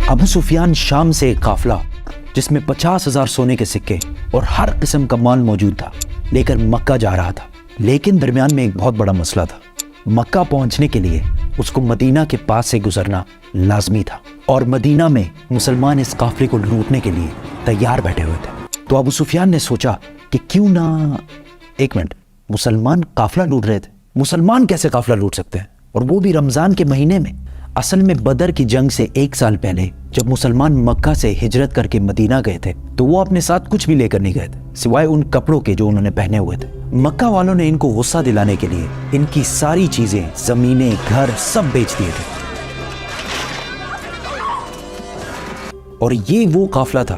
ابو سفیان شام سے ایک قافلہ جس میں 50,000 سونے کے سکے اور ہر قسم کا مال موجود تھا لے کر مکہ جا رہا تھا، لیکن درمیان میں ایک بہت بڑا مسئلہ تھا۔ مکہ پہنچنے کے لیے اس کو مدینہ کے پاس سے گزرنا لازمی تھا، اور مدینہ میں مسلمان اس قافلے کو لوٹنے کے لیے تیار بیٹھے ہوئے تھے۔ تو ابو سفیان نے سوچا کہ کیوں نہ ایک منٹ، مسلمان قافلہ لوٹ رہے تھے، مسلمان کیسے قافلہ لوٹ سکتے ہیں، اور وہ بھی رمضان کے مہینے میں؟ اصل میں بدر کی جنگ سے 1 سال پہلے جب مسلمان مکہ سے ہجرت کر کے مدینہ گئے تھے تو وہ اپنے ساتھ کچھ بھی لے کر نہیں گئے تھے سوائے ان کپڑوں کے جو انہوں نے پہنے ہوئے تھے۔ مکہ والوں نے ان کو غصہ دلانے کے لیے ان کی ساری چیزیں، زمینیں، گھر سب بیچ دیے تھے، اور یہ وہ قافلہ تھا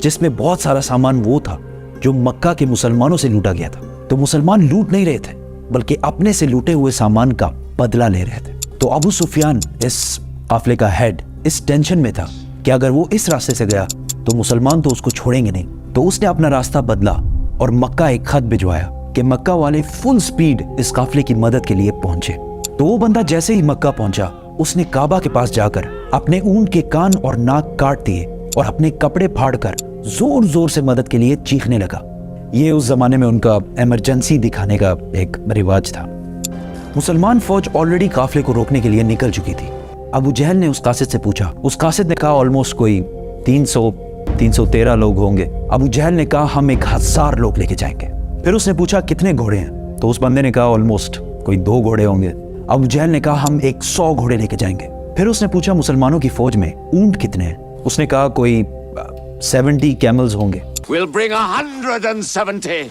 جس میں بہت سارا سامان وہ تھا جو مکہ کے مسلمانوں سے لوٹا گیا تھا۔ تو مسلمان لوٹ نہیں رہے تھے بلکہ اپنے سے لوٹے ہوئے سامان کا بدلہ لے رہے تھے۔ تو ابو سفیان اس قافلے کا ہیڈ اس ٹینشن میں تھا کہ اگر وہ اس راستے سے گیا تو مسلمان تو اس کو چھوڑیں گے نہیں، تو اس نے اپنا راستہ بدلا اور مکہ ایک خط بھجوایا کہ مکہ والے فل سپیڈ اس قافلے کی مدد کے لیے پہنچے۔ تو وہ بندہ جیسے ہی مکہ پہنچا اس نے کعبہ کے پاس جا کر اپنے اونٹ کے کان اور ناک کاٹ دیے اور اپنے کپڑے پھاڑ کر زور زور سے مدد کے لیے چیخنے لگا۔ یہ اس زمانے میں ان کا ایمرجنسی دکھانے کا ایک رواج تھا۔ مسلمان فوج آلریڈی قافلے کو روکنے کے لیے نکل چکی تھی۔ ابو جہل نے اس قاصد سے پوچھا، اس قاصد نے کہا آلموسٹ کوئی 313 لوگ ہوں گے۔ ابو جہل نے کہا ہم 1000 لوگ لے کے جائیں گے۔ پھر اس نے پوچھا کتنے گھوڑے ہیں، تو اس بندے نے کہا آلموسٹ کوئی 2 گھوڑے ہوں گے۔ ابو جہل نے کہا ہم 100 گھوڑے لے کے جائیں گے۔ پھر اس نے پوچھا مسلمانوں کی فوج میں اونٹ کتنے ہیں، اس نے کہا کوئی 70 کیملز ہوں گے۔ We'll bring 170.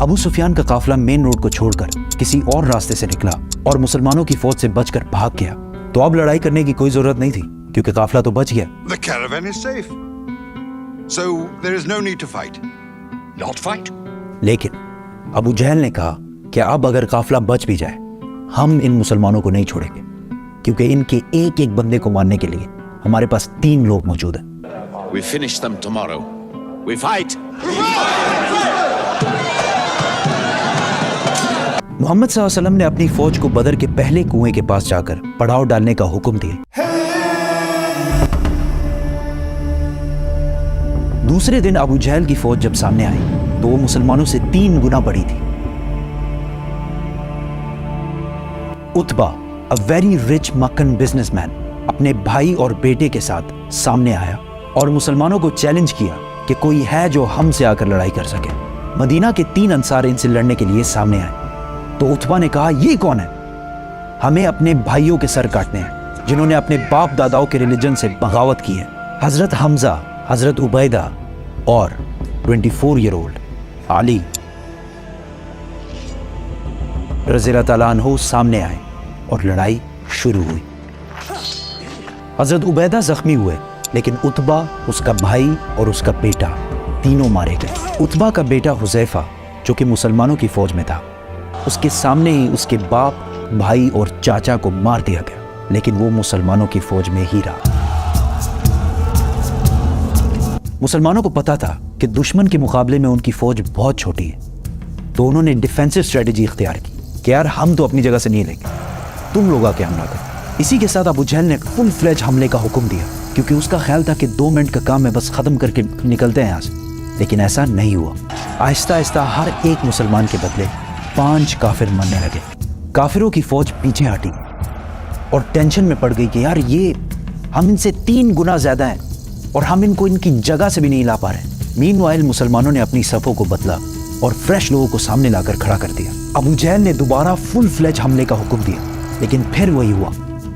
ابو سفیان کا قافلہ مین روڈ کو چھوڑ کر کسی اور راستے سے نکلا اور مسلمانوں کی فوج سے بچ کر بھاگ گیا۔ تو اب لڑائی کرنے کی کوئی ضرورت نہیں تھی کیونکہ قافلہ تو بچ گیا۔ The caravan is safe. So there is no need to fight. Not fight. لیکن ابو جہل نے کہا کہ اب اگر قافلہ بچ بھی جائے ہم ان مسلمانوں کو نہیں چھوڑیں گے، کیونکہ ان کے ایک ایک بندے کو مارنے کے لیے ہمارے پاس 3 لوگ موجود ہیں۔ We finish them tomorrow. We fight. محمد صلی اللہ علیہ وسلم نے اپنی فوج کو بدر کے پہلے کنویں کے پاس جا کر پڑاؤ ڈالنے کا حکم دیا۔ دوسرے دن ابو جہل کی فوج جب سامنے آئی تو وہ مسلمانوں سے 3 گنا بڑی تھی۔ اتبا a very rich Meccan businessman اپنے بھائی اور بیٹے کے ساتھ سامنے آیا اور مسلمانوں کو چیلنج کیا کہ کوئی ہے جو ہم سے آ کر لڑائی کر سکے۔ مدینہ کے 3 انصار ان سے لڑنے کے لیے سامنے آئے تو اتبا نے کہا یہ کون ہے؟ ہمیں اپنے بھائیوں کے سر کاٹنے ہیں جنہوں نے اپنے باپ داداؤں کے ریلیجن سے بغاوت کی ہے۔ حضرت حمزہ، حضرت عبیدہ اور 24 ایئر اولڈ علی رضی اللہ تعالیٰ عنہ سامنے آئے اور لڑائی شروع ہوئی۔ حضرت عبیدہ زخمی ہوئے لیکن اتبا، اس کا بھائی اور اس کا بیٹا تینوں مارے گئے۔ اتبا کا بیٹا حذیفہ جو کہ مسلمانوں کی فوج میں تھا، اس کے سامنے ہی اس کے باپ، بھائی اور چاچا کو مار دیا گیا، لیکن وہ مسلمانوں کی فوج میں ہی رہا۔ مسلمانوں کو پتا تھا کہ دشمن کے مقابلے میں ان کی فوج بہت چھوٹی ہے، تو انہوں نے ڈیفینسو اسٹریٹجی اختیار کی کہ یار ہم تو اپنی جگہ سے نہیں لیں گے، تم لوگ آ کے حملہ کرو۔ اسی کے ساتھ ابو جہل نے فل فلیج حملے کا حکم دیا کیونکہ اس کا خیال تھا کہ 2 منٹ کا کام ہے، بس ختم کر کے نکلتے ہیں یہاں سے، لیکن ایسا نہیں ہوا۔ آہستہ آہستہ ہر ایک مسلمان کے بدلے 5 کافر مرنے لگے۔ کافروں کی فوج پیچھے ہٹی اور ٹینشن میں پڑ گئی کہ یار یہ ہم ان سے 3 گنا زیادہ ہیں اور ہم ان کو ان کی جگہ سے بھی نہیں لا پا رہے۔ مین وائل مسلمانوں نے اپنی صفوں کو بدلا اور فریش لوگوں کو سامنے لا کر کھڑا کر دیا۔ ابو جہل نے دوبارہ فل فلیج حملے کا حکم دیا، لیکن پھر وہی ہوا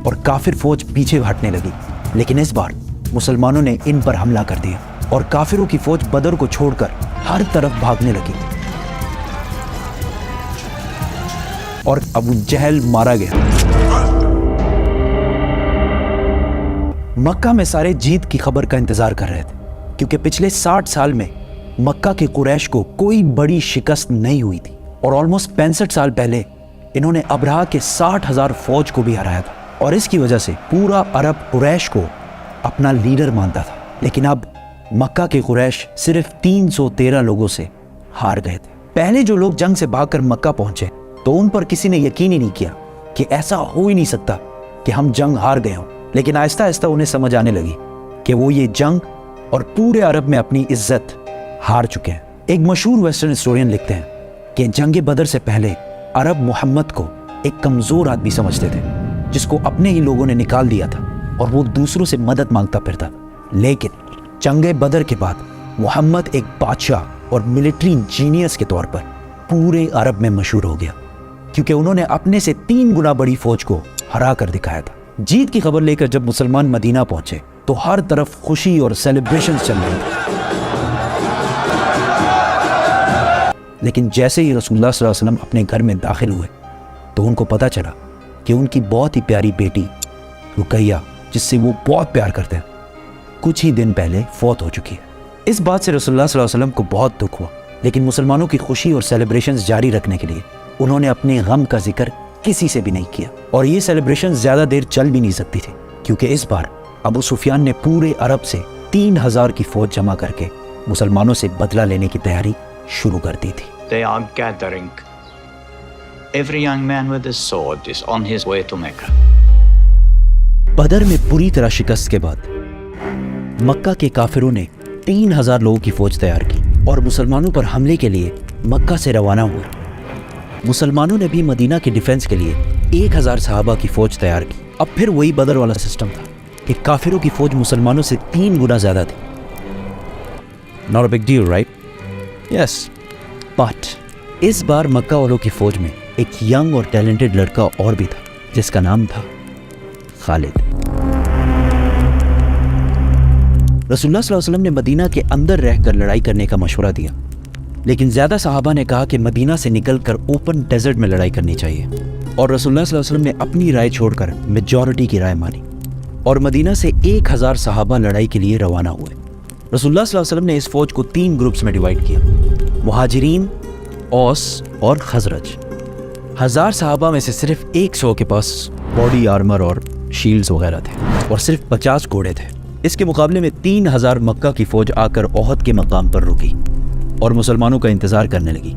اور کافر فوج پیچھے ہٹنے لگی، لیکن اس بار مسلمانوں نے ان پر حملہ کر دیا اور کافروں کی فوج بدر کو چھوڑ کر ہر طرف بھاگنے لگی اور ابو جہل مارا گیا۔ مکہ میں سارے جیت کی خبر کا انتظار کر رہے تھے کیونکہ پچھلے 60 سال میں مکہ کے قریش کو کوئی بڑی شکست نہیں ہوئی تھی اور آلموسٹ 65 سال پہلے انہوں نے ابرہہ کے 60,000 فوج کو بھی ہرایا تھا، اور اس کی وجہ سے پورا عرب قریش کو اپنا لیڈر مانتا تھا۔ لیکن اب مکہ کے قریش صرف 313 لوگوں سے ہار گئے تھے۔ پہلے جو لوگ جنگ سے بھاگ کر مکہ پہنچے تو ان پر کسی نے یقین ہی نہیں کیا کہ ایسا ہو ہی نہیں سکتا کہ ہم جنگ ہار گئے ہوں، لیکن آہستہ آہستہ انہیں سمجھ آنے لگی کہ وہ یہ جنگ اور پورے عرب میں اپنی عزت ہار چکے ہیں۔ ایک مشہور ویسٹرن ہسٹورین لکھتے ہیں کہ جنگ بدر سے پہلے عرب محمد کو ایک کمزور آدمی سمجھتے تھے جس کو اپنے ہی لوگوں نے نکال دیا تھا اور وہ دوسروں سے مدد مانگتا پھرتا، لیکن جنگ بدر کے بعد محمد ایک بادشاہ اور ملٹری جینیس کے طور پر پورے عرب میں مشہور ہو گیا، کیونکہ انہوں نے اپنے سے 3 گنا بڑی فوج کو ہرا کر دکھایا تھا۔ جیت کی خبر لے کر جب مسلمان مدینہ پہنچے تو ہر طرف خوشی اور سیلیبریشن چل رہے تھے، لیکن جیسے ہی رسول اللہ صلی اللہ علیہ وسلم اپنے گھر میں داخل ہوئے تو ان کو پتہ چلا کہ ان کی بہت ہی پیاری بیٹی رقیہ، جس سے وہ بہت پیار کرتے ہیں، کچھ ہی دن پہلے فوت ہو چکی ہے۔ اس بات سے رسول اللہ صلی اللہ علیہ وسلم کو بہت دکھ ہوا، لیکن مسلمانوں کی خوشی اور سیلیبریشنز جاری رکھنے کے لیے انہوں نے اپنے غم کا ذکر کسی سے بھی نہیں کیا، اور یہ سیلیبریشن زیادہ دیر چل بھی نہیں سکتی تھی، کیونکہ اس بار ابو سفیان نے پورے عرب سے 3000 کی فوج جمع کر کے مسلمانوں سے بدلہ لینے کی تیاری شروع کر دی تھی۔ They are gathering. Every young man with a sword is on his way to Mecca. بدر میں بری طرح شکست کے بعد مکہ کے کافروں نے 3000 لوگوں کی فوج تیار کی اور مسلمانوں پر حملے کے لیے مکہ سے روانہ ہوئے۔ مسلمانوں نے بھی مدینہ کے ڈیفنس کے لیے 1000 صحابہ کی فوج تیار کی۔ اب پھر وہی بدر والا سسٹم تھا کہ کافروں کی فوج مسلمانوں سے 3 گنا زیادہ تھی۔ Not a big deal, right? Yes. But اس بار مکہ والوں کی فوج میں ایک ینگ اور ٹیلنٹڈ لڑکا اور بھی تھا جس کا نام تھا خالد۔ رسول اللہ صلی اللہ علیہ وسلم نے مدینہ کے اندر رہ کر لڑائی کرنے کا مشورہ دیا، لیکن زیادہ صحابہ نے کہا کہ مدینہ سے نکل کر اوپن ڈیزرٹ میں لڑائی کرنی چاہیے، اور رسول اللہ صلی اللہ علیہ وسلم نے اپنی رائے چھوڑ کر میجورٹی کی رائے مانی، اور مدینہ سے 1000 صحابہ لڑائی کے لیے روانہ ہوئے۔ رسول اللہ صلی اللہ علیہ وسلم نے اس فوج کو 3 گروپس میں ڈیوائیڈ کیا، مہاجرین، اوس اور خزرج۔ 1000 صحابہ میں سے صرف 100 کے پاس باڈی آرمر اور شیلڈز وغیرہ تھے، اور صرف 50 گھوڑے تھے۔ اس کے مقابلے میں 3000 مکہ کی فوج آ کر احد کے مقام پر رکی اور مسلمانوں کا انتظار کرنے لگی۔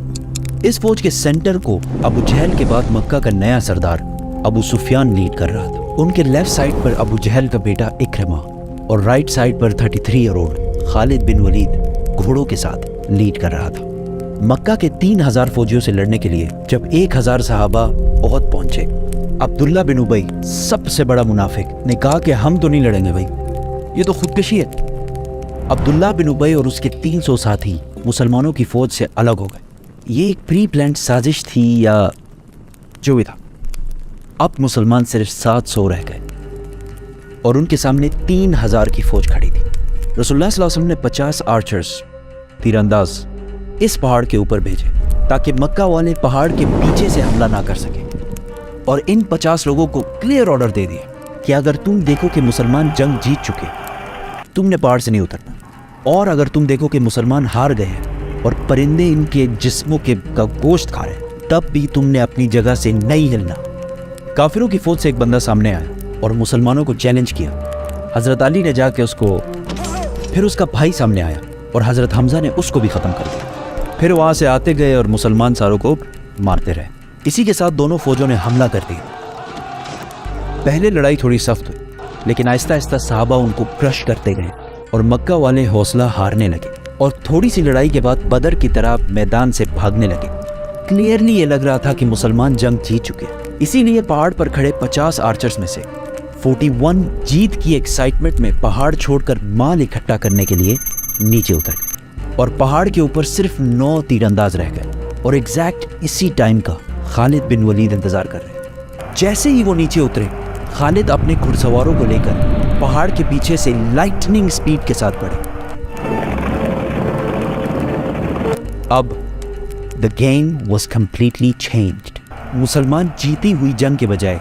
اس فوج کے سینٹر کو ابو جہل کے بعد مکہ کا نیا سردار ابو سفیان لیڈ کر رہا تھا۔ ان کے لیفٹ سائڈ پر ابو جہل کا بیٹا اکرمہ اور رائٹ سائڈ پر 33 ایئر اولڈ خالد بن ولید گھوڑوں کے ساتھ لیڈ کر رہا تھا۔ مکہ کے 3000 فوجیوں سے لڑنے کے لیے جب 1000 صحابہ احد پہنچے، عبداللہ بن ابی سب سے بڑا منافق نے کہا کہ ہم تو نہیں لڑیں گے بھائی، یہ تو خودکشی ہے۔ عبداللہ بن ابی اور اس کے 300 ساتھی مسلمانوں کی فوج سے الگ ہو گئے۔ یہ ایک پری پلانڈ سازش تھی یا جو بھی تھا۔ اب مسلمان صرف 700 رہ گئے اور ان کے سامنے 3000 کی فوج کھڑی تھی۔ رسول اللہ صلی اللہ علیہ وسلم نے 50 آرچرز تیر انداز اس پہاڑ کے اوپر بھیجے تاکہ مکہ والے پہاڑ کے پیچھے سے حملہ نہ کر سکیں، اور ان 50 لوگوں کو کلیئر آرڈر دے دیا کہ اگر تم دیکھو کہ مسلمان جنگ جیت چکے تم نے پہاڑ سے نہیں اترنا، اور اگر تم دیکھو کہ مسلمان ہار گئے ہیں اور پرندے ان کے جسموں کا گوشت کھا رہے ہیں تب بھی تم نے اپنی جگہ سے نہیں ہلنا۔ کافروں کی فوج سے ایک بندہ سامنے آیا اور مسلمانوں کو چیلنج کیا۔ حضرت علی نے جا کے پھر اس کا بھائی سامنے آیا اور حضرت حمزہ نے اس کو بھی ختم کر دیا۔ پھر وہاں سے آتے گئے اور مسلمان ساروں کو مارتے رہے۔ اسی کے ساتھ دونوں فوجوں نے حملہ کر دیا۔ پہلے لڑائی تھوڑی سخت ہوئی، لیکن آہستہ آہستہ صحابہ ان کو کرش کرتے گئے اور مکہ والے حوصلہ ہارنے لگے، اور تھوڑی سی لڑائی کے بعد بدر کی طرح میدان سے بھاگنے لگے۔ کلیئرلی یہ لگ رہا تھا کہ مسلمان جنگ جیت چکے، اسی لیے پہاڑ پر کھڑے 50 آرچرز میں سے 41 جیت کی ایکسائٹمنٹ میں پہاڑ چھوڑ کر مال اکٹھا کرنے کے لیے نیچے اتر گئے، اور پہاڑ کے اوپر صرف 9 تیر انداز رہ گئے، اور ایگزیکٹ اسی ٹائم کا خالد بن ولید انتظار کر رہے۔ جیسے ہی وہ نیچے اترے، خالد اپنے گھڑ سواروں کو لے کر پہاڑ کے پیچھے سے لائٹننگ سپیڈ کے ساتھ بڑھے۔ اب the game was completely changed۔ مسلمان جیتی ہوئی جنگ کے بجائے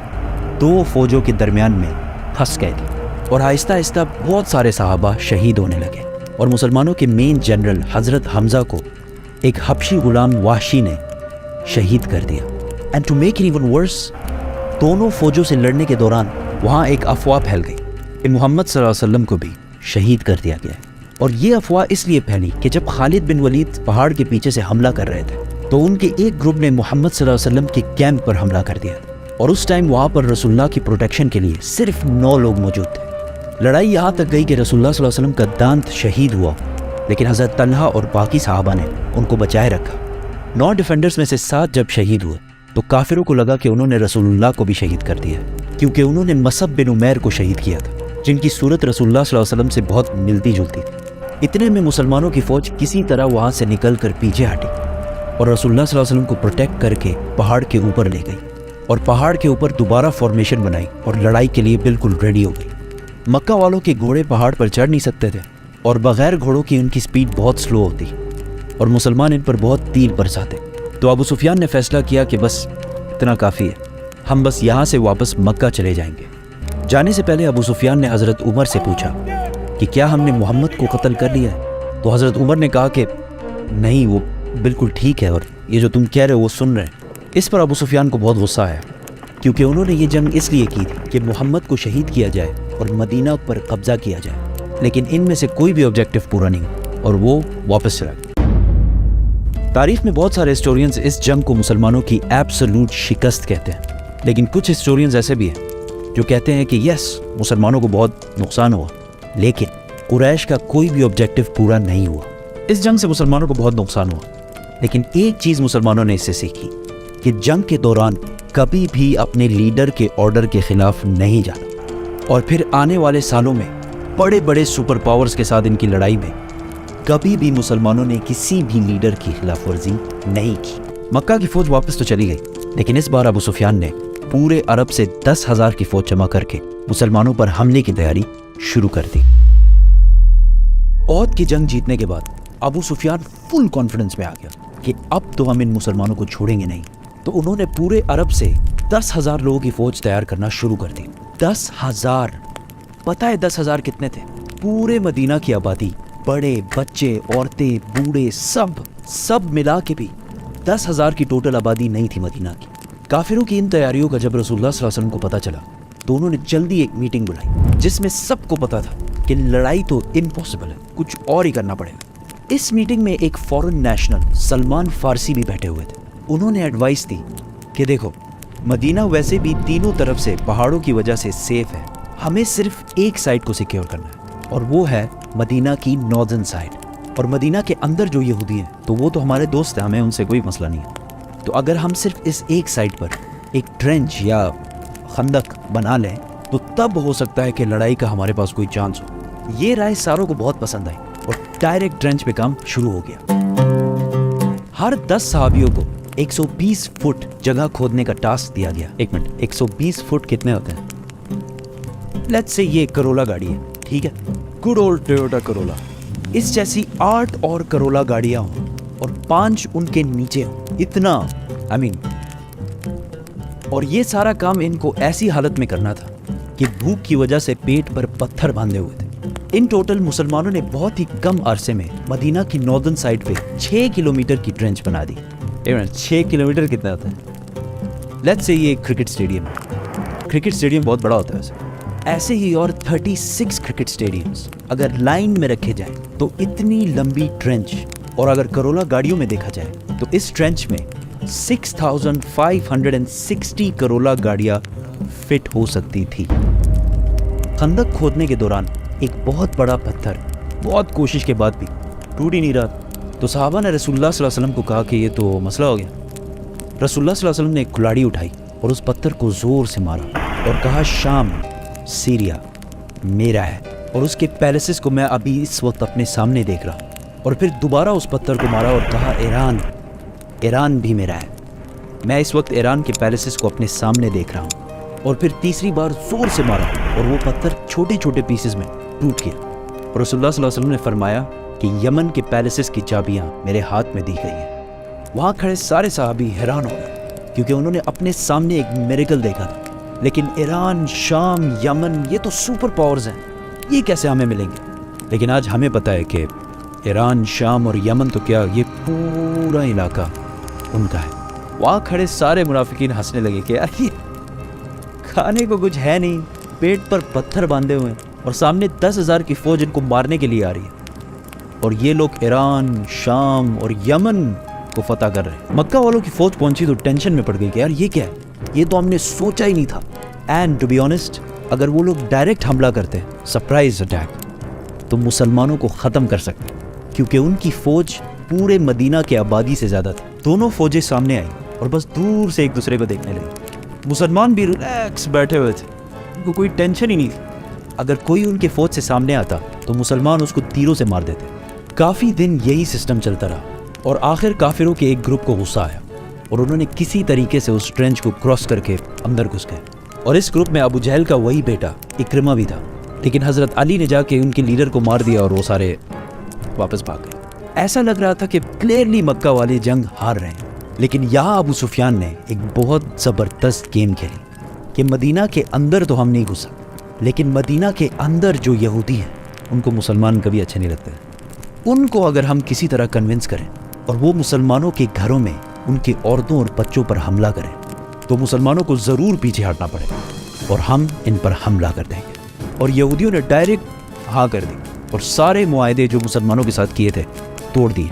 2 فوجوں کے درمیان میں پھنس گئے تھے، اور آہستہ آہستہ بہت سارے صحابہ شہید ہونے لگے، اور مسلمانوں کے مین جنرل حضرت حمزہ کو ایک حبشی غلام وحشی نے شہید کر دیا۔ And to make it even worse, دونوں فوجوں سے لڑنے کے دوران وہاں ایک افواہ پھیل گئی کہ محمد صلی اللہ علیہ وسلم کو بھی شہید کر دیا گیا ہے، اور یہ افواہ اس لیے پھیلی کہ جب خالد بن ولید پہاڑ کے پیچھے سے حملہ کر رہے تھے تو ان کے ایک گروپ نے محمد صلی اللہ علیہ وسلم کے کیمپ پر حملہ کر دیا، اور اس ٹائم وہاں پر رسول اللہ کی پروٹیکشن کے لیے صرف 9 لوگ موجود تھے۔ لڑائی یہاں تک گئی کہ رسول اللہ صلی اللہ علیہ وسلم کا دانت شہید ہوا، لیکن حضرت طلحہ اور باقی صحابہ نے ان کو بچائے رکھا۔ 9 ڈیفینڈرز میں سے 7 جب شہید ہوئے تو کافروں کو لگا کہ انہوں نے رسول اللہ کو بھی شہید کر دیا، کیونکہ انہوں نے مصعب بن عمیر کو شہید کیا تھا، جن کی صورت رسول اللہ صلی اللہ علیہ وسلم سے بہت ملتی جلتی تھی۔ اتنے میں مسلمانوں کی فوج کسی طرح وہاں سے نکل کر پیچھے ہٹی اور رسول اللہ صلی اللہ علیہ وسلم کو پروٹیکٹ کر کے پہاڑ کے اوپر لے گئی، اور پہاڑ کے اوپر دوبارہ فارمیشن بنائی اور لڑائی کے لیے بالکل ریڈی ہو گئی۔ مکہ والوں کے گھوڑے پہاڑ پر چڑھ نہیں سکتے تھے، اور بغیر گھوڑوں کی ان کی سپیڈ بہت سلو ہوتی، اور مسلمان ان پر بہت تیر برساتے۔ تو ابو سفیان نے فیصلہ کیا کہ بس اتنا کافی ہے، ہم بس یہاں سے واپس مکہ چلے جائیں گے۔ جانے سے پہلے ابو سفیان نے حضرت عمر سے پوچھا کہ کیا ہم نے محمد کو قتل کر لیا ہے؟ تو حضرت عمر نے کہا کہ نہیں، وہ بالکل ٹھیک ہے، اور یہ جو تم کہہ رہے ہو وہ سن رہے ہیں۔ اس پر ابو سفیان کو بہت غصہ آیا، کیونکہ انہوں نے یہ جنگ اس لیے کی تھی کہ محمد کو شہید کیا جائے اور مدینہ پر قبضہ کیا جائے، لیکن ان میں سے کوئی بھی آبجیکٹو پورا نہیں ہوا اور وہ واپس چلا گیا۔ تاریخ میں بہت سارے ہسٹورینز اس جنگ کو مسلمانوں کی ایبسولوٹ شکست کہتے ہیں، لیکن کچھ ہسٹورینز ایسے بھی ہیں جو کہتے ہیں کہ یس، مسلمانوں کو بہت نقصان ہوا، لیکن قریش کا کوئی بھی آبجیکٹو پورا نہیں ہوا۔ اس جنگ سے مسلمانوں کو بہت نقصان ہوا، لیکن ایک چیز مسلمانوں نے اس سے سیکھی کہ جنگ کے دوران کبھی بھی اپنے لیڈر کے آرڈر کے خلاف نہیں جانا، اور پھر آنے والے سالوں میں بڑے بڑے سپر پاورز کے ساتھ ان کی لڑائی میں کبھی بھی مسلمانوں نے کسی بھی لیڈر کی خلاف ورزی نہیں کی۔ مکہ کی فوج واپس تو چلی گئی، لیکن اس بار ابو سفیان نے پورے عرب سے 10,000 کی فوج جمع کر کے مسلمانوں پر حملے کی تیاری شروع کر دی۔ احد کی جنگ جیتنے کے بعد ابو سفیان فل کانفیڈنس میں آ گیا کہ اب تو ہم ان مسلمانوں کو چھوڑیں گے نہیں، تو انہوں نے پورے عرب سے 10,000 لوگوں کی فوج تیار کرنا شروع کر دی۔ 10,000! پتہ ہے 10,000 کتنے تھے؟ پورے مدینہ کی آبادی، بڑے بچے عورتیں بوڑھے سب ملا کے بھی 10,000 کی ٹوٹل آبادی نہیں تھی مدینہ کی۔ کافروں کی ان تیاریوں کا جب رسول اللہ صلی اللہ علیہ وسلم کو پتہ چلا تو انہوں نے جلدی ایک میٹنگ بلائی، جس میں سب کو پتا تھا کہ لڑائی تو امپاسبل ہے، کچھ اور ہی کرنا پڑے گا۔ اس میٹنگ میں ایک فورن نیشنل سلمان فارسی بھی بیٹھے ہوئے تھے۔ انہوں نے ایڈوائس دی کہ دیکھو، مدینہ ویسے بھی تینوں طرف سے پہاڑوں کی وجہ سے سیف ہے، ہمیں صرف ایک سائڈ کو سیکیور کرنا ہے، اور وہ ہے مدینہ کی ناردرن سائڈ۔ اور مدینہ کے اندر جو یہودی ہیں تو وہ تو ہمارے دوست ہیں، ہمیں ان سے کوئی مسئلہ نہیں ہے۔ تو اگر ہم صرف اس ایک سائڈ پر ایک ٹرینچ یا خندق بنا لیں تو تب ہو سکتا ہے کہ لڑائی کا ہمارے پاس کوئی چانس ہو۔ یہ رائے ساروں کو بہت پسند آئی اور ڈائریکٹ ٹرینچ پہ کام شروع ہو گیا۔ ہر 10 صحابیوں کو 120 فٹ جگہ کھودنے کا ٹاسک دیا گیا۔ 120 فٹ کتنے ہوتے ہیں؟ لیٹس سے یہ کرولا گاڑی ہے، ٹھیک ہے، گڈ اولڈ ٹویوٹا کرولا۔ اس جیسی 8 اور کرولا گاڑیاں ہوں اور 5 ان کے نیچے ہوں، اتنا اور یہ سارا کام ان کو ایسی حالت میں کرنا تھا کہ بھوک کی وجہ سے پیٹ پر پتھر باندھے ہوئے تھے۔ ان ٹوٹل مسلمانوں نے بہت ہی کم عرصے میں مدینہ کی ناردرن سائڈ پہ 6 کلومیٹر کی ٹرینچ بنا دی۔ 6 کلومیٹر کتنا ہوتا ہے؟ لیٹس سے یہ کرکٹ اسٹیڈیم ہے، کرکٹ اسٹیڈیم بہت بڑا ہوتا ہے ایسے ہی اور 36 کرکٹ اسٹیڈیمز اگر لائن میں رکھے جائیں تو اتنی لمبی ٹرینچ، اور اگر کرولا گاڑیوں میں دیکھا جائے تو اس ٹرینچ میں 6560 کرولا گاڑیاں فٹ ہو سکتی تھی۔ خندق کھودنے کے دوران ایک بہت بڑا پتھر بہت کوشش کے بعد بھی ٹوٹ ہی نہیں رہا، تو صحابہ نے رسول اللہ صلی اللہ علیہ وسلم کو کہا کہ یہ تو مسئلہ ہو گیا۔ رسول اللہ صلی اللہ علیہ وسلم نے ایک کلاڑی اٹھائی اور اس پتھر کو زور سے مارا اور کہا شام، سیریا میرا ہے، اور اس کے پیلسز کو میں ابھی اس وقت اپنے سامنے دیکھ رہا ہوں۔ اور پھر دوبارہ اس پتھر کو مارا اور کہا ایران بھی میرا ہے، میں اس وقت ایران کے پیلسز کو اپنے سامنے دیکھ رہا ہوں۔ اور پھر تیسری بار زور سے مارا اور وہ پتھر چھوٹے چھوٹے پیسز میں ٹوٹ گیا۔ اور رسول اللہ صلی اللہ علیہ وسلم نے فرمایا کہ یمن کے پیلسز کی چابیاں میرے ہاتھ میں دی گئی ہیں۔ وہاں کھڑے سارے صحابی حیران ہو گئے، کیونکہ انہوں نے اپنے سامنے ایک میریکل دیکھا تھا، لیکن ایران، شام، یمن یہ تو سپر پاورز ہیں، یہ کیسے ہمیں ملیں گے؟ لیکن آج ہمیں پتہ ہے کہ ایران، شام اور یمن تو کیا، یہ پورا علاقہ ان کا ہے۔ وہاں کھڑے سارے منافقین ہنسنے لگے کہ یار یہ کھانے کو کچھ ہے نہیں، پیٹ پر پتھر باندھے ہوئے ہیں اور سامنے 10,000 کی فوج ان کو مارنے کے لیے آ رہی ہے، اور یہ لوگ ایران، شام اور یمن کو فتح کر رہے ہیں۔ مکہ والوں کی فوج پہنچی تو ٹینشن میں پڑ گئی کہ یار یہ کیا ہے، یہ تو ہم نے سوچا ہی نہیں تھا. اینڈ ٹو بی آنیسٹ, اگر وہ لوگ ڈائریکٹ حملہ کرتے, سرپرائز اٹیک, تو مسلمانوں کو ختم کر سکتے, کیونکہ ان کی فوج پورے مدینہ کے آبادی سے زیادہ تھی. دونوں فوجیں سامنے آئیں اور بس دور سے ایک دوسرے کو دیکھنے لگے. مسلمان بھی ریلیکس بیٹھے ہوئے تھے, ان کو کوئی ٹینشن ہی نہیں تھی. اگر کوئی ان کے فوج سے سامنے آتا تو مسلمان اس کو تیروں سے مار دیتے. کافی دن یہی سسٹم چلتا رہا اور آخر کافروں کے ایک گروپ کو غصہ آیا اور انہوں نے کسی طریقے سے اس ٹرینچ کو کراس کر کے اندر گھس گئے. اور اس گروپ میں ابو جہل کا وہی بیٹا اکرمہ بھی تھا, لیکن حضرت علی نے جا کے ان کے لیڈر کو مار دیا اور وہ سارے واپس بھاگ گئے. ایسا لگ رہا تھا کہ کلیئرلی مکہ والے جنگ ہار رہے ہیں. لیکن یہاں ابو سفیان نے ایک بہت زبردست گیم کھیلی کہ مدینہ کے اندر تو ہم نہیں گھسا, لیکن مدینہ کے اندر جو یہودی ہیں ان کو مسلمان کبھی اچھے نہیں لگتے. ان کو اگر ہم کسی طرح کنونس کریں اور وہ مسلمانوں کے گھروں میں ان کی عورتوں اور بچوں پر حملہ کریں تو مسلمانوں کو ضرور پیچھے ہٹنا پڑے گا اور ہم ان پر حملہ کر دیں گے. اور یہودیوں نے ڈائریکٹ ہاں کر دی اور سارے معاہدے جو مسلمانوں کے ساتھ کیے تھے توڑ دیے.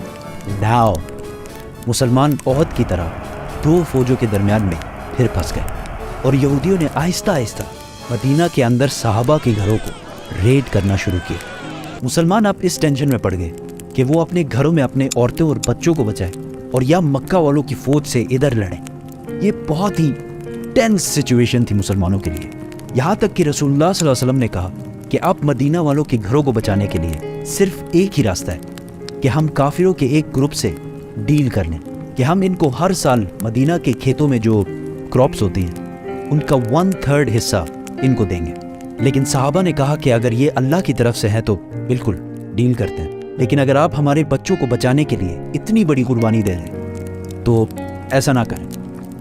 ناؤ مسلمان احد کی طرح دو فوجوں کے درمیان میں پھر پھنس گئے اور یہودیوں نے آہستہ آہستہ مدینہ کے اندر صحابہ کے گھروں کو ریڈ کرنا شروع کیا. مسلمان اب اس ٹینشن میں پڑ گئے کہ وہ اپنے گھروں میں اپنے عورتوں اور بچوں کو بچائیں اور یا مکہ والوں کی فوج سے ادھر لڑیں. یہ بہت ہی ٹینس سچویشن تھی مسلمانوں کے لیے, یہاں تک کہ رسول اللہ صلی اللہ علیہ وسلم نے کہا کہ اب مدینہ والوں کے گھروں کو بچانے کے لیے صرف ایک ہی راستہ ہے کہ ہم کافروں کے ایک گروپ سے ڈیل کر لیں کہ ہم ان کو ہر سال مدینہ کے کھیتوں میں جو کراپس ہوتی ہیں ان کا 1/3 حصہ ان کو دیں گے. لیکن صحابہ نے کہا کہ اگر یہ اللہ کی طرف سے ہے تو بالکل ڈیل کرتے ہیں, لیکن اگر آپ ہمارے بچوں کو بچانے کے لیے اتنی بڑی قربانی دے رہے ہیں تو ایسا نہ کریں,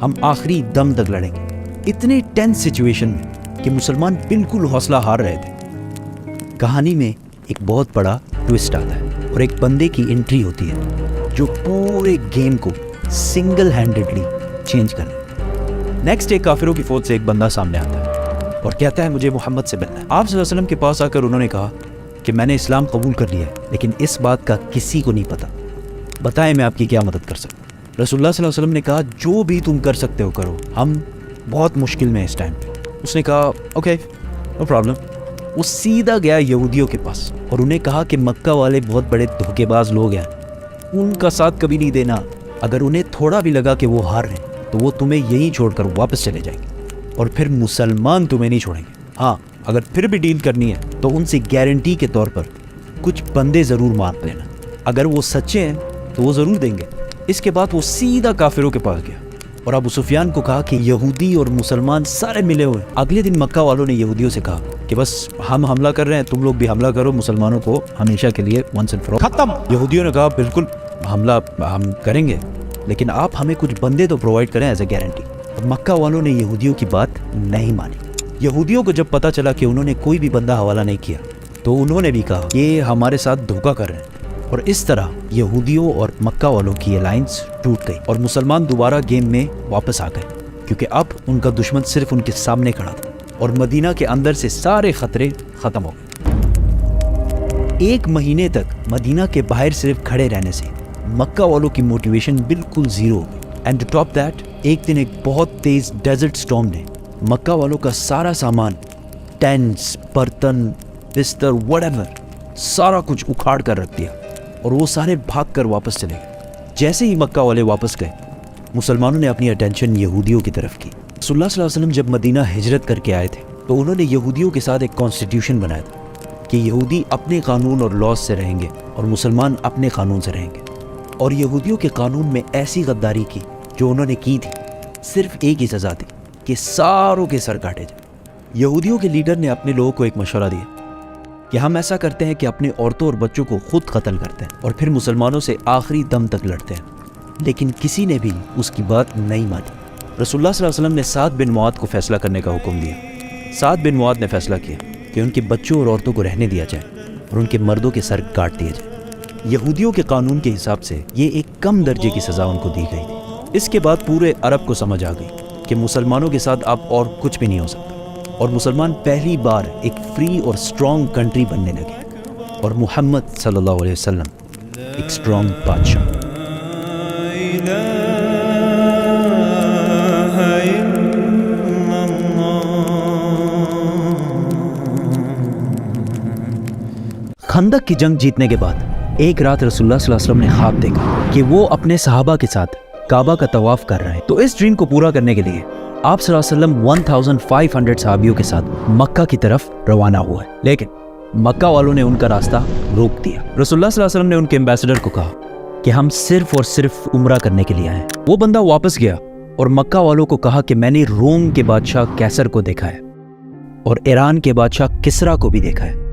ہم آخری دم تک لڑیں گے. اتنے ٹینس سچویشن میں کہ مسلمان بالکل حوصلہ ہار رہے تھے. کہانی میں ایک بہت بڑا ٹوسٹ آتا ہے اور ایک بندے کی انٹری ہوتی ہے جو پورے گیم کو سنگل ہینڈڈلی چینج کرے. نیکسٹ ایک کافروں کی فوج سے ایک بندہ سامنے آتا ہے اور کہتا ہے مجھے محمد سے ملنا ہے. آپ صلی اللہ علیہ وسلم کے پاس آ کر انہوں نے کہا کہ میں نے اسلام قبول کر لیا ہے, لیکن اس بات کا کسی کو نہیں پتا, بتائیں میں آپ کی کیا مدد کر سکتا ہوں. رسول اللہ صلی اللہ علیہ وسلم نے کہا جو بھی تم کر سکتے ہو کرو, ہم بہت مشکل میں اس ٹائم پہ. اس نے کہا اوکے نو پرابلم. وہ سیدھا گیا یہودیوں کے پاس اور انہیں کہا کہ مکہ والے بہت بڑے دھوکے باز لوگ ہیں, ان کا ساتھ کبھی نہیں دینا. اگر انہیں تھوڑا بھی لگا کہ وہ ہار رہے ہیں تو وہ تمہیں یہیں چھوڑ کر واپس چلے جائیں گے اور پھر مسلمان تمہیں نہیں چھوڑیں گے. ہاں اگر پھر بھی ڈیل کرنی ہے تو ان سے گارنٹی کے طور پر کچھ بندے ضرور مار لینا, اگر وہ سچے ہیں تو وہ ضرور دیں گے. اس کے بعد وہ سیدھا کافروں کے پاس گیا اور ابو سفیان کو کہا کہ یہودی اور مسلمان سارے ملے ہوئے. اگلے دن مکہ والوں نے یہودیوں سے کہا کہ بس ہم حملہ کر رہے ہیں, تم لوگ بھی حملہ کرو, مسلمانوں کو ہمیشہ کے لیے ونس اینڈ فار آل ختم. یہودیوں نے کہا بالکل حملہ ہم کریں گے, لیکن آپ ہمیں کچھ بندے تو پرووائڈ کریں ایز اے گارنٹی. مکہ والوں نے یہودیوں کی بات نہیں مانی. یہودیوں کو جب پتا چلا کہ انہوں نے کوئی بھی بندہ حوالہ نہیں کیا تو انہوں نے بھی کہا کہ ہمارے ساتھ دھوکہ کر رہے ہیں, اور اس طرح یہودیوں اور مکہ والوں کی الائنس ٹوٹ گئی اور مسلمان دوبارہ گیم میں واپس آ گئے, کیونکہ اب ان کا دشمن صرف ان کے سامنے کھڑا تھا اور مدینہ کے اندر سے سارے خطرے ختم ہو گئے. 1 مہینے تک مدینہ کے باہر صرف کھڑے رہنے سے مکہ والوں کی موٹیویشن بالکل زیرو ہو گئی. اینڈ ٹو ٹاپ دیٹ, ایک دن ایک بہت تیز ڈیزرٹ سٹارم نے مکہ والوں کا سارا سامان, ٹینٹس, برتن, بستر, وٹ ایور, سارا کچھ اکھاڑ کر رکھ دیا اور وہ سارے بھاگ کر واپس چلے گئے. جیسے ہی مکہ والے واپس گئے, مسلمانوں نے اپنی اٹینشن یہودیوں کی طرف کی. رسول اللہ صلی اللہ علیہ وسلم جب مدینہ ہجرت کر کے آئے تھے تو انہوں نے یہودیوں کے ساتھ ایک کانسٹیٹیوشن بنایا تھا کہ یہودی اپنے قانون اور لاز سے رہیں گے اور مسلمان اپنے قانون سے رہیں گے. اور یہودیوں کے قانون میں ایسی غداری کی جو انہوں نے کی تھی, صرف ایک ہی سزا تھی کہ ساروں کے سر کاٹے جائیں. یہودیوں کے لیڈر نے اپنے لوگوں کو ایک مشورہ دیا کہ ہم ایسا کرتے ہیں کہ اپنے عورتوں اور بچوں کو خود قتل کرتے ہیں اور پھر مسلمانوں سے آخری دم تک لڑتے ہیں. لیکن کسی نے بھی اس کی بات نہیں مانی. رسول اللہ صلی اللہ علیہ وسلم نے سعد بن معاذ کو فیصلہ کرنے کا حکم دیا. سعد بن معاذ نے فیصلہ کیا کہ ان کے بچوں اور عورتوں کو رہنے دیا جائے اور ان کے مردوں کے سر کاٹ دیے جائیں. یہودیوں کے قانون کے حساب سے یہ ایک کم درجے کی سزا ان کو دی گئی تھی. اس کے بعد پورے عرب کو سمجھ آ گئی کہ مسلمانوں کے ساتھ اب اور کچھ بھی نہیں ہو سکتا, اور مسلمان پہلی بار ایک فری اور اسٹرانگ کنٹری بننے لگے, اور محمد صلی اللہ علیہ وسلم ایک اسٹرانگ بادشاہ. خندق کی جنگ جیتنے کے بعد ایک رات رسول اللہ صلی اللہ علیہ وسلم نے خواب دیکھا کہ وہ اپنے صحابہ کے ساتھ کعبہ کا طواف کر رہے ہیں. تو اس ڈریم کو پورا کرنے کے لیے آپ صلی اللہ علیہ وسلم 1500 صحابیوں کے ساتھ مکہ کی طرف روانہ ہوا ہے. لیکن مکہ والوں نے ان کا راستہ روک دیا. رسول اللہ صلی اللہ علیہ وسلم نے ان کے ایمبیسڈر کو کہا کہ ہم صرف اور صرف عمرہ کرنے کے لیے آئے ہیں. وہ بندہ واپس گیا اور مکہ والوں کو کہا کہ میں نے روم کے بادشاہ کیسر کو دیکھا ہے اور ایران کے بادشاہ کسرا کو بھی دیکھا ہے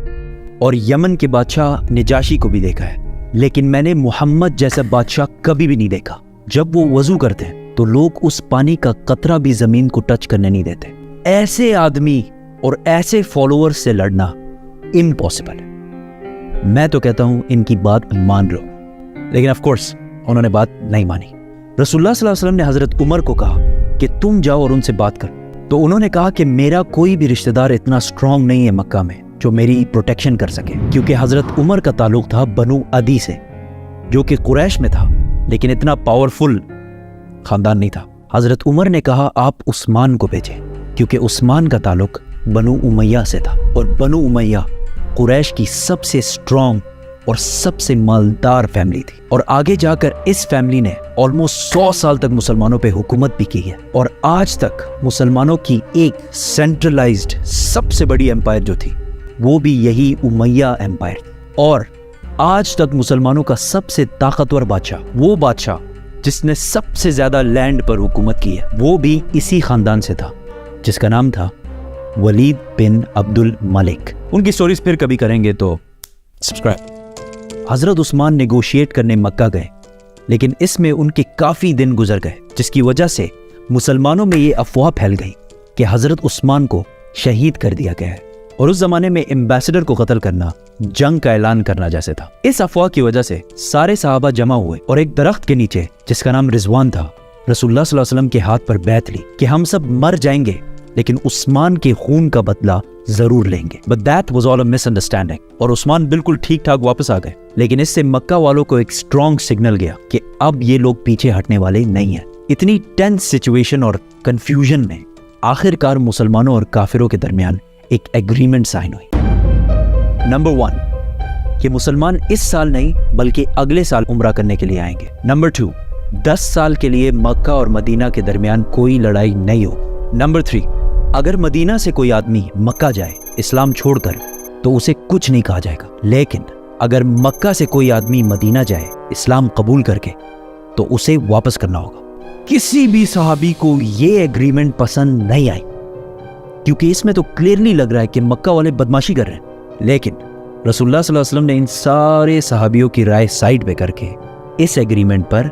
اور یمن کے بادشاہ نجاشی کو بھی دیکھا ہے, لیکن میں نے محمد جیسا بادشاہ کبھی بھی نہیں دیکھا. جب وہ وضو کرتے ہیں تو لوگ اس پانی کا قطرہ بھی زمین کو ٹچ کرنے نہیں دیتے. ایسے آدمی اور ایسے فالوور سے لڑنا امپاسبل ہے. میں تو کہتا ہوں ان کی بات مان لو, لیکن آف کورس انہوں نے بات نہیں مانی. رسول اللہ صلی اللہ علیہ وسلم نے حضرت عمر کو کہا کہ تم جاؤ اور ان سے بات کر. تو انہوں نے کہا کہ میرا کوئی بھی رشتہ دار اتنا اسٹرانگ نہیں ہے مکہ میں جو میری پروٹیکشن کر سکے, کیونکہ حضرت عمر کا تعلق تھا بنو عدی سے جو کہ قریش میں تھا, لیکن اتنا پاورفل خاندان نہیں تھا. حضرت عمر نے کہا آپ عثمان کو بھیجیں, کیونکہ عثمان کا تعلق بنو امیہ سے تھا اور بنو امیہ قریش کی سب سے اسٹرانگ اور سب سے مالدار فیملی تھی, اور آگے جا کر اس فیملی نے آلموسٹ 100 سال تک مسلمانوں پہ حکومت بھی کی ہے. اور آج تک مسلمانوں کی ایک سینٹرلائزڈ سب سے بڑی امپائر جو تھی وہ بھی یہی امیہ امپائر تھی. اور آج تک مسلمانوں کا سب سے طاقتور بادشاہ, وہ بادشاہ جس نے سب سے زیادہ لینڈ پر حکومت کی ہے, وہ بھی اسی خاندان سے تھا جس کا نام تھا ولید بن عبد الملک. ان کی سٹوریز پھر کبھی کریں گے تو سبسکرائب. حضرت عثمان نیگوشیٹ کرنے مکہ گئے, لیکن اس میں ان کے کافی دن گزر گئے, جس کی وجہ سے مسلمانوں میں یہ افواہ پھیل گئی کہ حضرت عثمان کو شہید کر دیا گیا ہے, اور اس زمانے میں ایمبیسڈر کو قتل کرنا جنگ کا اعلان کرنا جیسے تھا. اس افواہ کی وجہ سے سارے صحابہ جمع ہوئے اور ایک درخت کے نیچے جس کا نام رضوان تھا رسول اللہ صلی اللہ علیہ وسلم کے ہاتھ پر بیعت لی کہ ہم سب مر جائیں گے لیکن عثمان کے خون کا بدلہ ضرور لیں گے. But that was all a misunderstanding. اور عثمان بالکل ٹھیک ٹھاک واپس آ گئے, لیکن اس سے مکہ والوں کو ایک اسٹرانگ سگنل گیا کہ اب یہ لوگ پیچھے ہٹنے والے نہیں ہیں. اتنی ٹینس سچویشن اور کنفیوژن میں آخر کار مسلمانوں اور کافروں کے درمیان ایک ایگریمنٹ سائن ہوئی. نمبر 1 کہ مسلمان اس سال نہیں بلکہ اگلے سال عمرہ کرنے کے لیے آئیں گے. نمبر 2 10 سال کے لیے مکہ اور مدینہ کے درمیان کوئی لڑائی نہیں ہو. نمبر 3 اگر مدینہ سے کوئی آدمی مکہ جائے اسلام چھوڑ کر تو اسے کچھ نہیں کہا جائے گا, لیکن اگر مکہ سے کوئی آدمی مدینہ جائے اسلام قبول کر کے تو اسے واپس کرنا ہوگا. کسی بھی صحابی کو یہ ایگریمنٹ پسند نہیں آئی, کیونکہ اس میں تو کلیئرلی لگ رہا ہے کہ مکہ والے بدماشی کر رہے ہیں. لیکن رسول اللہ صلی اللہ علیہ وسلم نے ان سارے صحابیوں کی رائے سائڈ پہ کر کے اس ایگریمنٹ پر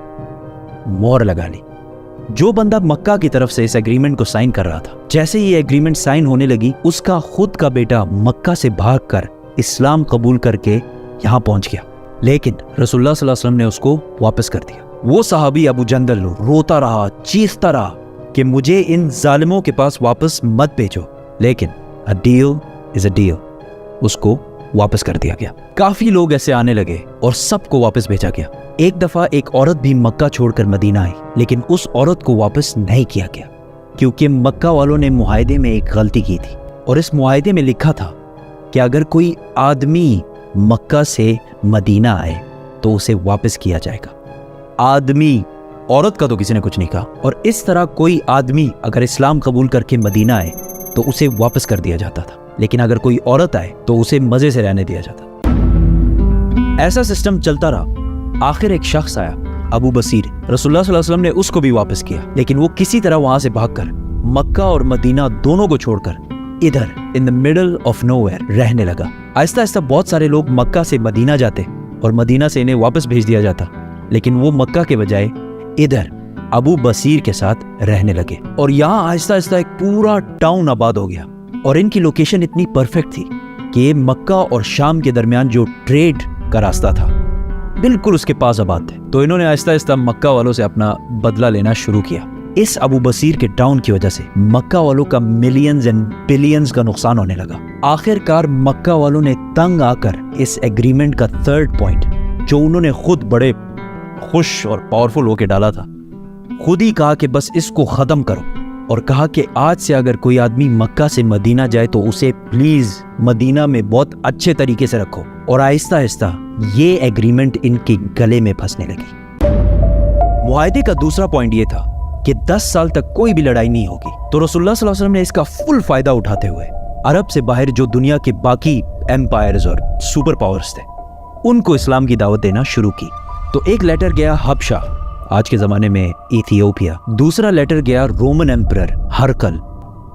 مہر لگا لی. جو بندہ مکہ کی طرف سے اس ایگریمنٹ کو سائن کر رہا تھا, جیسے یہ ایگریمنٹ سائن ہونے لگی اس کا خود کا بیٹا مکہ سے بھاگ کر اسلام قبول کر کے یہاں پہنچ گیا, لیکن رسول اللہ صلی اللہ علیہ وسلم نے اس کو واپس کر دیا. وہ صحابی ابو جندل روتا رہا, چیختا رہا کہ مجھے ان ظالموں کے پاس واپس مت بھیجو, لیکن a deal is a deal. اس کو واپس کر دیا گیا. کافی لوگ ایسے آنے لگے اور سب کو واپس بھیجا گیا. ایک دفعہ ایک عورت بھی مکہ چھوڑ کر مدینہ آئی, لیکن اس عورت کو واپس نہیں کیا گیا کیونکہ مکہ والوں نے معاہدے میں ایک غلطی کی تھی, اور اس معاہدے میں لکھا تھا کہ اگر کوئی آدمی مکہ سے مدینہ آئے تو اسے واپس کیا جائے گا. آدمی, عورت کا تو کسی نے کچھ نہیں کہا. اور اس طرح کوئی آدمی اگر اسلام قبول کر کے مدینہ آئے تو اسے واپس کر دیا جاتا تھا, لیکن اگر کوئی عورت آئے تو اسے مزے سے رہنے دیا جاتا. ایسا سسٹم چلتا رہا. آخر ایک شخص آیا, ابو بصیر. رسول اللہ صلی اللہ علیہ وسلم نے اس کو بھی واپس کیا, لیکن وہ کسی طرح وہاں سے بھاگ کر مکہ اور مدینہ دونوں کو چھوڑ کر ادھر ان the middle of nowhere رہنے لگا. آہستہ آہستہ بہت سارے لوگ مکہ سے مدینہ جاتے اور مدینہ سے انہیں واپس بھیج دیا جاتا, لیکن وہ مکہ کے بجائے ادھر ابو بصیر کے ساتھ رہنے لگے, اور یہاں آہستہ آہستہ ایک پورا ٹاؤن آباد ہو گیا. اور ان کی لوکیشن اتنی پرفیکٹ تھی کہ یہ مکہ اور شام کے درمیان جو ٹریڈ کا راستہ تھا بالکل اس کے پاس آباد تھے. تو انہوں نے آہستہ آہستہ مکہ والوں سے اپنا بدلہ لینا شروع کیا. اس ابو بصیر کے ٹاؤن کی وجہ سے مکہ والوں کا ملینز اینڈ بلینز کا نقصان ہونے لگا. آخر کار مکہ والوں نے تنگ آ کر اس ایگریمنٹ کا 3rd پوائنٹ, جو انہوں نے خود بڑے خوش اور پاورفل ہو کے ڈالا تھا, خود ہی کہا کہ بس اس کو ختم کرو, اور کہا کہ آج سے اگر کوئی آدمی مکہ سے مدینہ جائے تو اسے پلیز مدینہ میں بہت اچھے طریقے سے رکھو, اور آہستہ آہستہ یہ ایگریمنٹ ان کے گلے میں پھنسنے لگی۔ معاہدے کا دوسرا پوائنٹ یہ تھا کہ 10 سال تک کوئی بھی لڑائی نہیں ہوگی۔ تو رسول اللہ صلی اللہ علیہ وسلم نے اس کا فل فائدہ اٹھاتے ہوئے عرب سے باہر جو دنیا کے باقی ایمپائرز اور سپر پاورز تھے ان کو اسلام کی دعوت دینا شروع کی۔ تو ایک لیٹر گیا حبشہ، آج کے زمانے میں ایتھیوپیا، دوسرا لیٹر گیا رومن ایمپرر ہرکل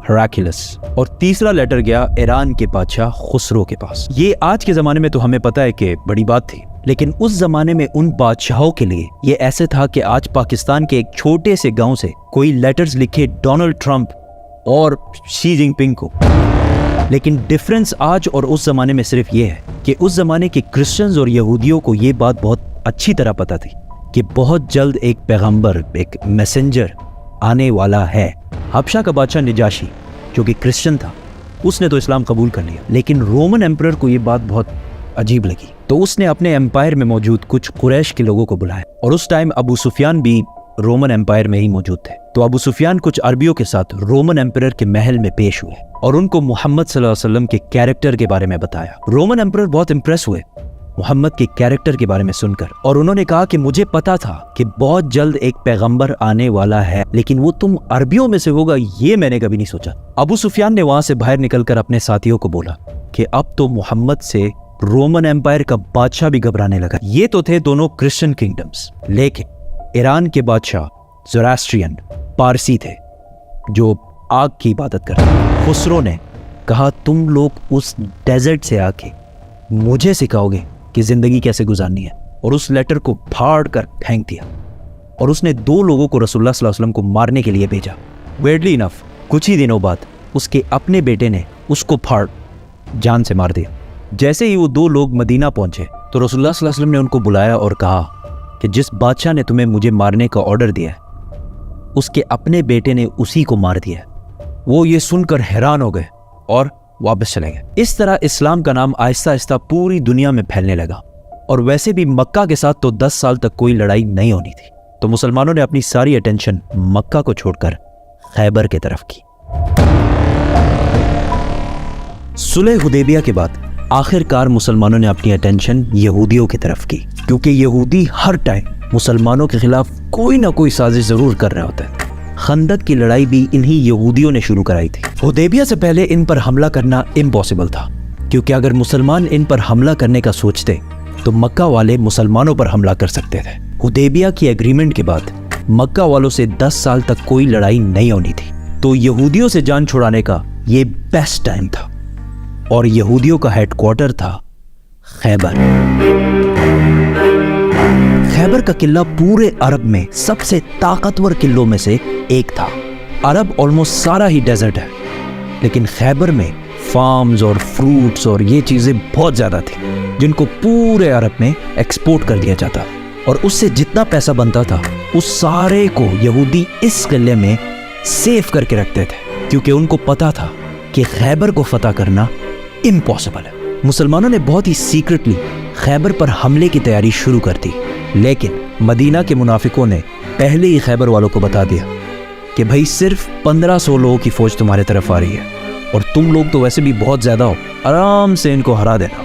ہراکلس، اور تیسرا لیٹر گیا ایران کے بادشاہ خسرو کے پاس۔ یہ آج کے زمانے میں تو ہمیں پتہ ہے کہ بڑی بات تھی، لیکن اس زمانے میں ان بادشاہوں کے لیے یہ ایسے تھا کہ آج پاکستان کے ایک چھوٹے سے گاؤں سے کوئی لیٹرز لکھے ڈونلڈ ٹرمپ اور شی جن پنگ کو۔ لیکن ڈفرنس آج اور اس زمانے میں صرف یہ ہے کہ اس زمانے کے کرسچنز اور یہودیوں کو یہ بات بہت اچھی طرح پتہ تھی کہ بہت جلد ایک پیغمبر، ایک میسنجر آنے والا ہے۔ حبشہ کا بادشاہ نجاشی جو کہ کرسچن تھا، اس نے تو اسلام قبول کر لیا، لیکن رومن ایمپرر کو یہ بات بہت عجیب لگی، تو اس نے اپنے ایمپائر میں موجود کچھ قریش کے لوگوں کو بلایا، اور اس ٹائم ابو سفیان بھی رومن ایمپائر میں ہی موجود تھے۔ تو ابو سفیان کچھ عربیوں کے ساتھ رومن ایمپرر کے محل میں پیش ہوئے اور ان کو محمد صلی اللہ علیہ وسلم کے کیریکٹر کے بارے میں بتایا۔ رومن ایمپرر بہت امپریس ہوئے محمد کے کیریکٹر کے بارے میں سن کر، اور انہوں نے کہا کہ مجھے پتا تھا کہ بہت جلد ایک پیغمبر آنے والا ہے، لیکن وہ تم عربیوں میں سے ہوگا یہ میں نے کبھی نہیں سوچا۔ ابو سفیان نے وہاں سے باہر نکل کر اپنے ساتھیوں کو بولا کہ اب تو محمد سے رومن ایمپائر کا بادشاہ بھی گھبرانے لگا۔ یہ تو تھے دونوں کرسچن کنگڈمز، لیکن ایران کے بادشاہ زوراسٹرین پارسی تھے جو آگ کی عبادت کرتے۔ خسرو نے کہا تم لوگ اس ڈیزرٹ سے آ کے مجھے سکھاؤ گے کہ زندگی کیسے گزارنی ہے، اور اس لیٹر کو پھاڑ کر پھینک دیا، اور اس نے 2 لوگوں کو رسول اللہ صلی اللہ علیہ وسلم کو مارنے کے لیے بھیجا۔ ویئرڈلی انف کچھ ہی دنوں بعد اس کے اپنے بیٹے نے اس کو پھاڑ جان سے مار دیا۔ جیسے ہی وہ 2 لوگ مدینہ پہنچے تو رسول اللہ صلی اللہ علیہ وسلم نے ان کو بلایا اور کہا کہ جس بادشاہ نے تمہیں مجھے مارنے کا آرڈر دیا ہے اس کے اپنے بیٹے نے اسی کو مار دیا ہے۔ وہ یہ سن کر حیران ہو گئے اور واپس چلے گئے۔ اس طرح اسلام کا نام آہستہ آہستہ پوری دنیا میں پھیلنے لگا، اور ویسے بھی مکہ کے ساتھ تو 10 سال تک کوئی لڑائی نہیں ہونی تھی، تو مسلمانوں نے اپنی ساری اٹینشن مکہ کو چھوڑ کر خیبر کی طرف کی۔ صلح حدیبیہ کے بعد آخر کار مسلمانوں نے اپنی اٹینشن یہودیوں کی طرف کی، کیونکہ یہودی ہر ٹائم مسلمانوں کے خلاف کوئی نہ کوئی سازش ضرور کر رہا ہوتا ہے۔ خندق کی لڑائی بھی انہی یہودیوں نے شروع کرائی تھی۔ حدیبیہ سے پہلے ان پر حملہ کرنا امپاسبل تھا، کیونکہ اگر مسلمان ان پر حملہ کرنے کا سوچتے تو مکہ والے مسلمانوں پر حملہ کر سکتے تھے۔ حدیبیہ کی ایگریمنٹ کے بعد مکہ والوں سے 10 سال تک کوئی لڑائی نہیں ہونی تھی، تو یہودیوں سے جان چھڑانے کا یہ بیسٹ ٹائم تھا، اور یہودیوں کا ہیڈ کوارٹر تھا خیبر۔ خیبر کا قلعہ پورے عرب میں سب سے طاقتور قلعوں میں سے ایک تھا۔ عرب آلموسٹ سارا ہی ڈیزرٹ ہے، لیکن خیبر میں فارمز اور فروٹس اور یہ چیزیں بہت زیادہ تھیں جن کو پورے عرب میں ایکسپورٹ کر دیا جاتا، اور اس سے جتنا پیسہ بنتا تھا اس سارے کو یہودی اس قلعے میں سیف کر کے رکھتے تھے، کیونکہ ان کو پتا تھا کہ خیبر کو فتح کرنا امپاسبل ہے۔ مسلمانوں نے بہت ہی سیکرٹلی خیبر پر حملے کی تیاری شروع کر دی، لیکن مدینہ کے منافقوں نے پہلے ہی خیبر والوں کو بتا دیا کہ بھائی صرف 1500 لوگوں کی فوج تمہارے طرف آ رہی ہے، اور تم لوگ تو ویسے بھی بہت زیادہ ہو، آرام سے ان کو ہرا دینا۔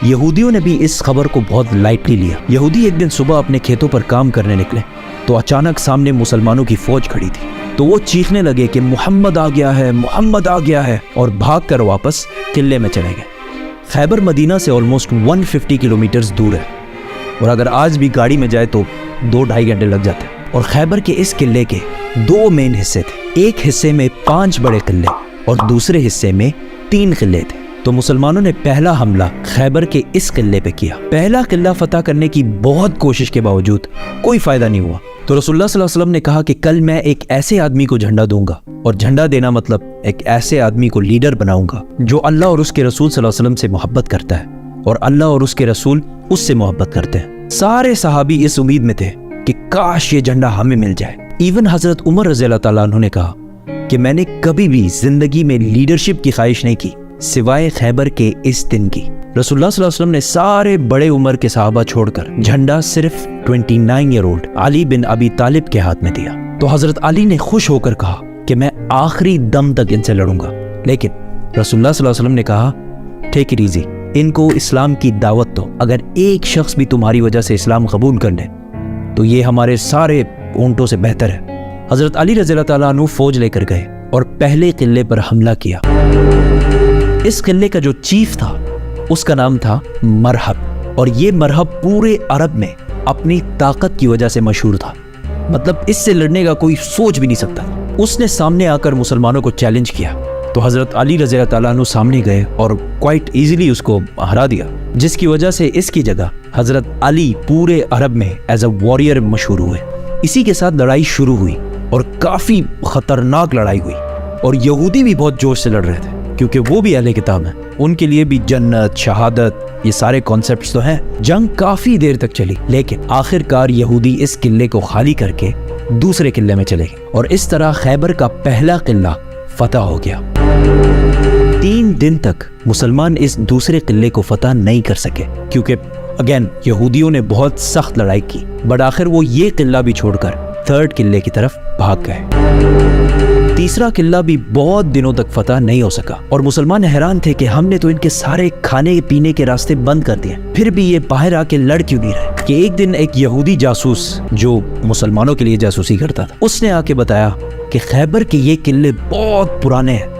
یہودیوں نے بھی اس خبر کو بہت لائٹلی لیا۔ یہودی ایک دن صبح اپنے کھیتوں پر کام کرنے نکلے تو اچانک سامنے مسلمانوں کی فوج کھڑی تھی، تو وہ چیخنے لگے کہ محمد آ گیا ہے، محمد آ گیا ہے، اور بھاگ کر واپس قلعے میں چلے گئے۔ خیبر مدینہ سے آلموسٹ 150 کلومیٹرز دور ہے، اور اگر آج بھی گاڑی میں جائے تو 2-2.5 گھنٹے لگ جاتے ہیں۔ اور خیبر کے اس قلعے کے 2 مین حصے تھے، ایک حصے میں 5 بڑے قلعے اور دوسرے حصے میں 3 قلعے تھے۔ تو مسلمانوں نے پہلا حملہ خیبر کے اس قلعے پہ کیا۔ پہلا قلعہ فتح کرنے کی بہت کوشش کے باوجود کوئی فائدہ نہیں ہوا، تو رسول اللہ صلی اللہ علیہ وسلم نے کہا کہ کل میں ایک ایسے آدمی کو جھنڈا دوں گا، اور جھنڈا دینا مطلب ایک ایسے آدمی کو لیڈر بناؤں گا جو اللہ اور اس کے رسول صلی اللہ علیہ وسلم سے محبت کرتا ہے، اور اللہ اور اس کے رسول اس سے محبت کرتے ہیں۔ سارے صحابی اس امید میں تھے کہ کاش یہ جھنڈا ہمیں مل جائے۔ ایون حضرت عمر رضی اللہ تعالیٰ عنہ نے کہا کہ میں نے کبھی بھی زندگی میں لیڈرشپ کی خواہش نہیں کی سوائے خیبر کے اس دن کی۔ رسول اللہ صلی اللہ علیہ وسلم نے سارے بڑے عمر کے صحابہ چھوڑ کر جھنڈا صرف 29 ایئر اولڈ علی بن ابی طالب کے ہاتھ میں دیا، تو حضرت علی نے خوش ہو کر کہا کہ میں آخری دم تک ان سے لڑوں گا، لیکن رسول اللہ صلی اللہ علیہ وسلم نے کہا ٹیک اٹ ایزی، ان کو اسلام کی دعوت دو, اگر ایک شخص بھی تمہاری وجہ سے اسلام قبول کر لے تو یہ ہمارے سارے اونٹوں سے بہتر ہے. حضرت علی رضی اللہ تعالیٰ عنہ فوج لے کر گئے اور پہلے قلعے پر حملہ کیا. اس قلعے کا جو چیف تھا اس کا نام تھا مرحب, اور یہ مرحب پورے عرب میں اپنی طاقت کی وجہ سے مشہور تھا. مطلب اس سے لڑنے کا کوئی سوچ بھی نہیں سکتا. اس نے سامنے آ کر مسلمانوں کو چیلنج کیا تو حضرت علی رضی اللہ تعالیٰ عنہ سامنے گئے اور کوائٹ ایزیلی اس کو ہرا دیا, جس کی وجہ سے اس کی جگہ حضرت علی پورے عرب میں ایز اے وارئر مشہور ہوئے. اسی کے ساتھ لڑائی شروع ہوئی اور کافی خطرناک لڑائی ہوئی, اور یہودی بھی بہت جوش سے لڑ رہے تھے کیونکہ وہ بھی اہل کتاب ہیں. ان کے لیے بھی جنت, شہادت, یہ سارے کانسیپٹس تو ہیں. جنگ کافی دیر تک چلی, لیکن آخر کار یہودی اس قلعے کو خالی کر کے دوسرے قلعے میں چلے گئے, اور اس طرح خیبر کا پہلا قلعہ فتح ہو گیا. 3 دن تک مسلمان اس دوسرے قلعے کو فتح نہیں کر سکے کیونکہ اگین یہودیوں نے بہت سخت لڑائی کی, بٹ آخر وہ یہ قلعہ بھی چھوڑ کر 3rd قلعے کی طرف بھاگ گئے. تیسرا قلعہ بھی بہت دنوں تک فتح نہیں ہو سکا, اور مسلمان حیران تھے کہ ہم نے تو ان کے سارے کھانے پینے کے راستے بند کر دیے, پھر بھی یہ باہر آ کے لڑ کیوں نہیں رہے. کہ ایک دن ایک یہودی جاسوس جو مسلمانوں کے لیے جاسوسی کرتا تھا, اس نے آ کے بتایا کہ خیبر کے یہ قلعے بہت پرانے ہیں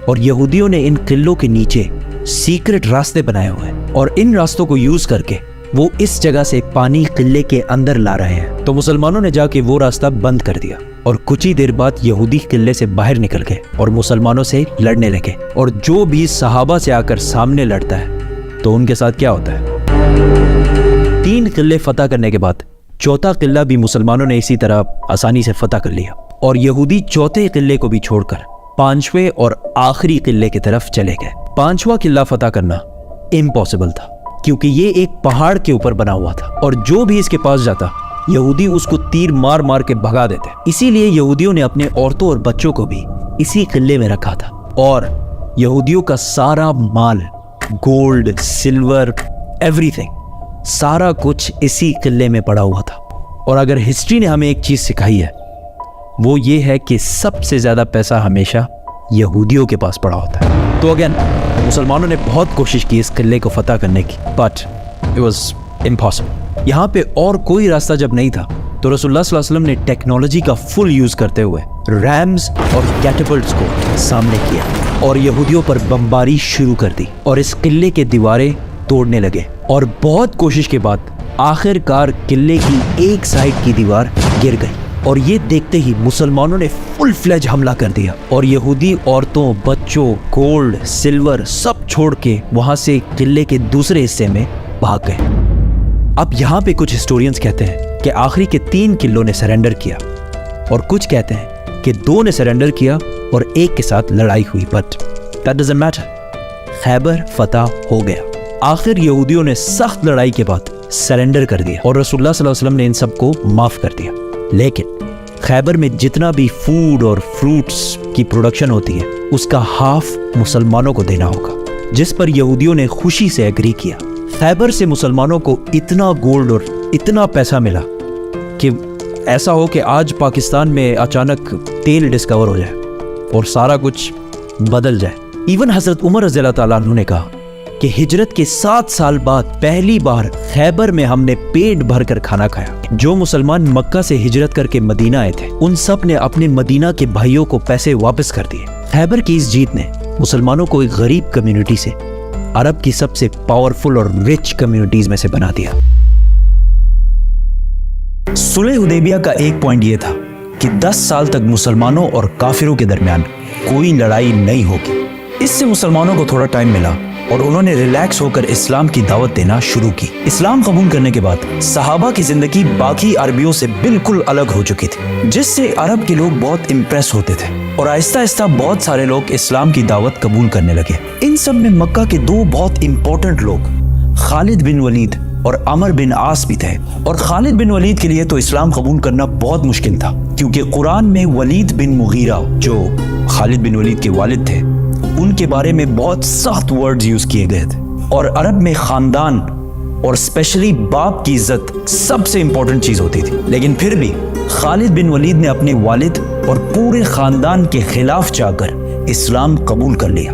اور یہودیوں نے ان قلعوں کے نیچے سیکرٹ راستے بنائے ہوئے ہیں, اور ان راستوں کو یوز کر کے وہ اس جگہ سے پانی قلعے کے اندر لا رہے ہیں. تو مسلمانوں نے جا کے وہ راستہ بند کر دیا, اور کچھ ہی دیر بعد یہودی قلعے سے باہر نکل گئے اور مسلمانوں سے لڑنے لگے. اور جو بھی صحابہ سے آ کر سامنے لڑتا ہے تو ان کے ساتھ کیا ہوتا ہے. 3 قلعے فتح کرنے کے بعد 4تھا قلعہ بھی مسلمانوں نے اسی طرح آسانی سے فتح کر لیا, اور یہودی 4تھے قلعے کو بھی چھوڑ کر 5ویں اور آخری قلعے کی طرف چلے گئے. 5واں قلعہ فتح کرنا امپاسبل تھا کیونکہ یہ ایک پہاڑ کے اوپر بنا ہوا تھا, اور جو بھی اس کے پاس جاتا یہودی اس کو تیر مار مار کے بھگا دیتے. اسی لیے یہودیوں نے اپنے عورتوں اور بچوں کو بھی اسی قلعے میں رکھا تھا, اور یہودیوں کا سارا مال, گولڈ, سلور, ایوری تھنگ, سارا کچھ اسی قلعے میں پڑا ہوا تھا. اور اگر ہسٹری نے ہمیں ایک چیز سکھائی ہے وہ یہ ہے کہ سب سے زیادہ پیسہ ہمیشہ یہودیوں کے پاس پڑا ہوتا ہے. تو اگین مسلمانوں نے بہت کوشش کی اس قلعے کو فتح کرنے کی, بٹ اٹ واز امپاسبل. یہاں پہ اور کوئی راستہ جب نہیں تھا تو رسول اللہ صلی اللہ علیہ وسلم نے ٹیکنالوجی کا فل یوز کرتے ہوئے ریمز اور کیٹاپلٹس کو سامنے کیا اور یہودیوں پر بمباری شروع کر دی, اور اس قلعے کے دیواریں توڑنے لگے. اور بہت کوشش کے بعد آخر کار قلعے کی ایک سائڈ کی دیوار گر گئی, اور یہ دیکھتے ہی مسلمانوں نے فل فلیج حملہ کر دیا, اور یہودی عورتوں, بچوں, گولڈ, سلور سب چھوڑ کے وہاں سے قلعے کے دوسرے حصے میں بھاگ گئے. اب یہاں پہ کچھ ہسٹورینز کہتے ہیں کہ آخری کے 3 قلعوں نے سرنڈر کیا, اور کچھ کہتے ہیں کہ 2 نے سرنڈر کیا اور 1 کے ساتھ لڑائی ہوئی, بٹ دیٹ ڈزنٹ میٹر. خیبر فتح ہو گیا. آخر یہودیوں نے سخت لڑائی کے بعد سرنڈر کر دیا, اور رسول اللہ صلی اللہ علیہ وسلم نے ان سب کو معاف کر دیا. لیکن خیبر میں جتنا بھی فوڈ اور فروٹس کی پروڈکشن ہوتی ہے اس کا ہاف مسلمانوں کو دینا ہوگا, جس پر یہودیوں نے خوشی سے ایگری کیا. خیبر سے مسلمانوں کو اتنا گولڈ اور اتنا پیسہ ملا کہ ایسا ہو کہ آج پاکستان میں اچانک تیل ڈسکور ہو جائے اور سارا کچھ بدل جائے. ایون حضرت عمر رضی اللہ تعالیٰ عنہ نے کہا کہ ہجرت کے 7 سال بعد پہلی بار خیبر میں ہم نے پیٹ بھر کر کھانا کھایا. جو مسلمان مکہ سے ہجرت کر کے مدینہ آئے تھے ان سب نے اپنے مدینہ کے بھائیوں کو پیسے واپس کر دیے. خیبر کی اس جیت نے مسلمانوں کو ایک غریب کمیونٹی سے عرب کی سب سے پاورفل اور رچ کمیونٹیز میں سے بنا دیا. صلح حدیبیہ کا ایک پوائنٹ یہ تھا کہ 10 سال تک مسلمانوں اور کافروں کے درمیان کوئی لڑائی نہیں ہوگی. اس سے مسلمانوں کو تھوڑا ٹائم ملا اور انہوں نے ریلیکس ہو کر اسلام کی دعوت دینا شروع کی. اسلام قبول کرنے کے بعد صحابہ کی زندگی باقی عربیوں سے بالکل الگ ہو چکی تھی, جس سے عرب کے لوگ بہت امپریس ہوتے تھے, اور آہستہ آہستہ بہت سارے لوگ اسلام کی دعوت قبول کرنے لگے. ان سب میں مکہ کے 2 بہت امپورٹنٹ لوگ خالد بن ولید اور عمر بن عاص بھی تھے. اور خالد بن ولید کے لیے تو اسلام قبول کرنا بہت مشکل تھا, کیونکہ قرآن میں ولید بن مغیرہ جو خالد بن ولید کے والد تھے ان کے بارے میں بہت سخت ورڈز یوز کیے گئے تھے, اور عرب میں خاندان اور اسپیشلی باپ کی عزت سب سے امپورٹنٹ چیز ہوتی تھی. لیکن پھر بھی خالد بن ولید نے اپنے والد اور پورے خاندان کے خلاف جا کر اسلام قبول کر لیا.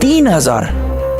3000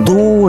2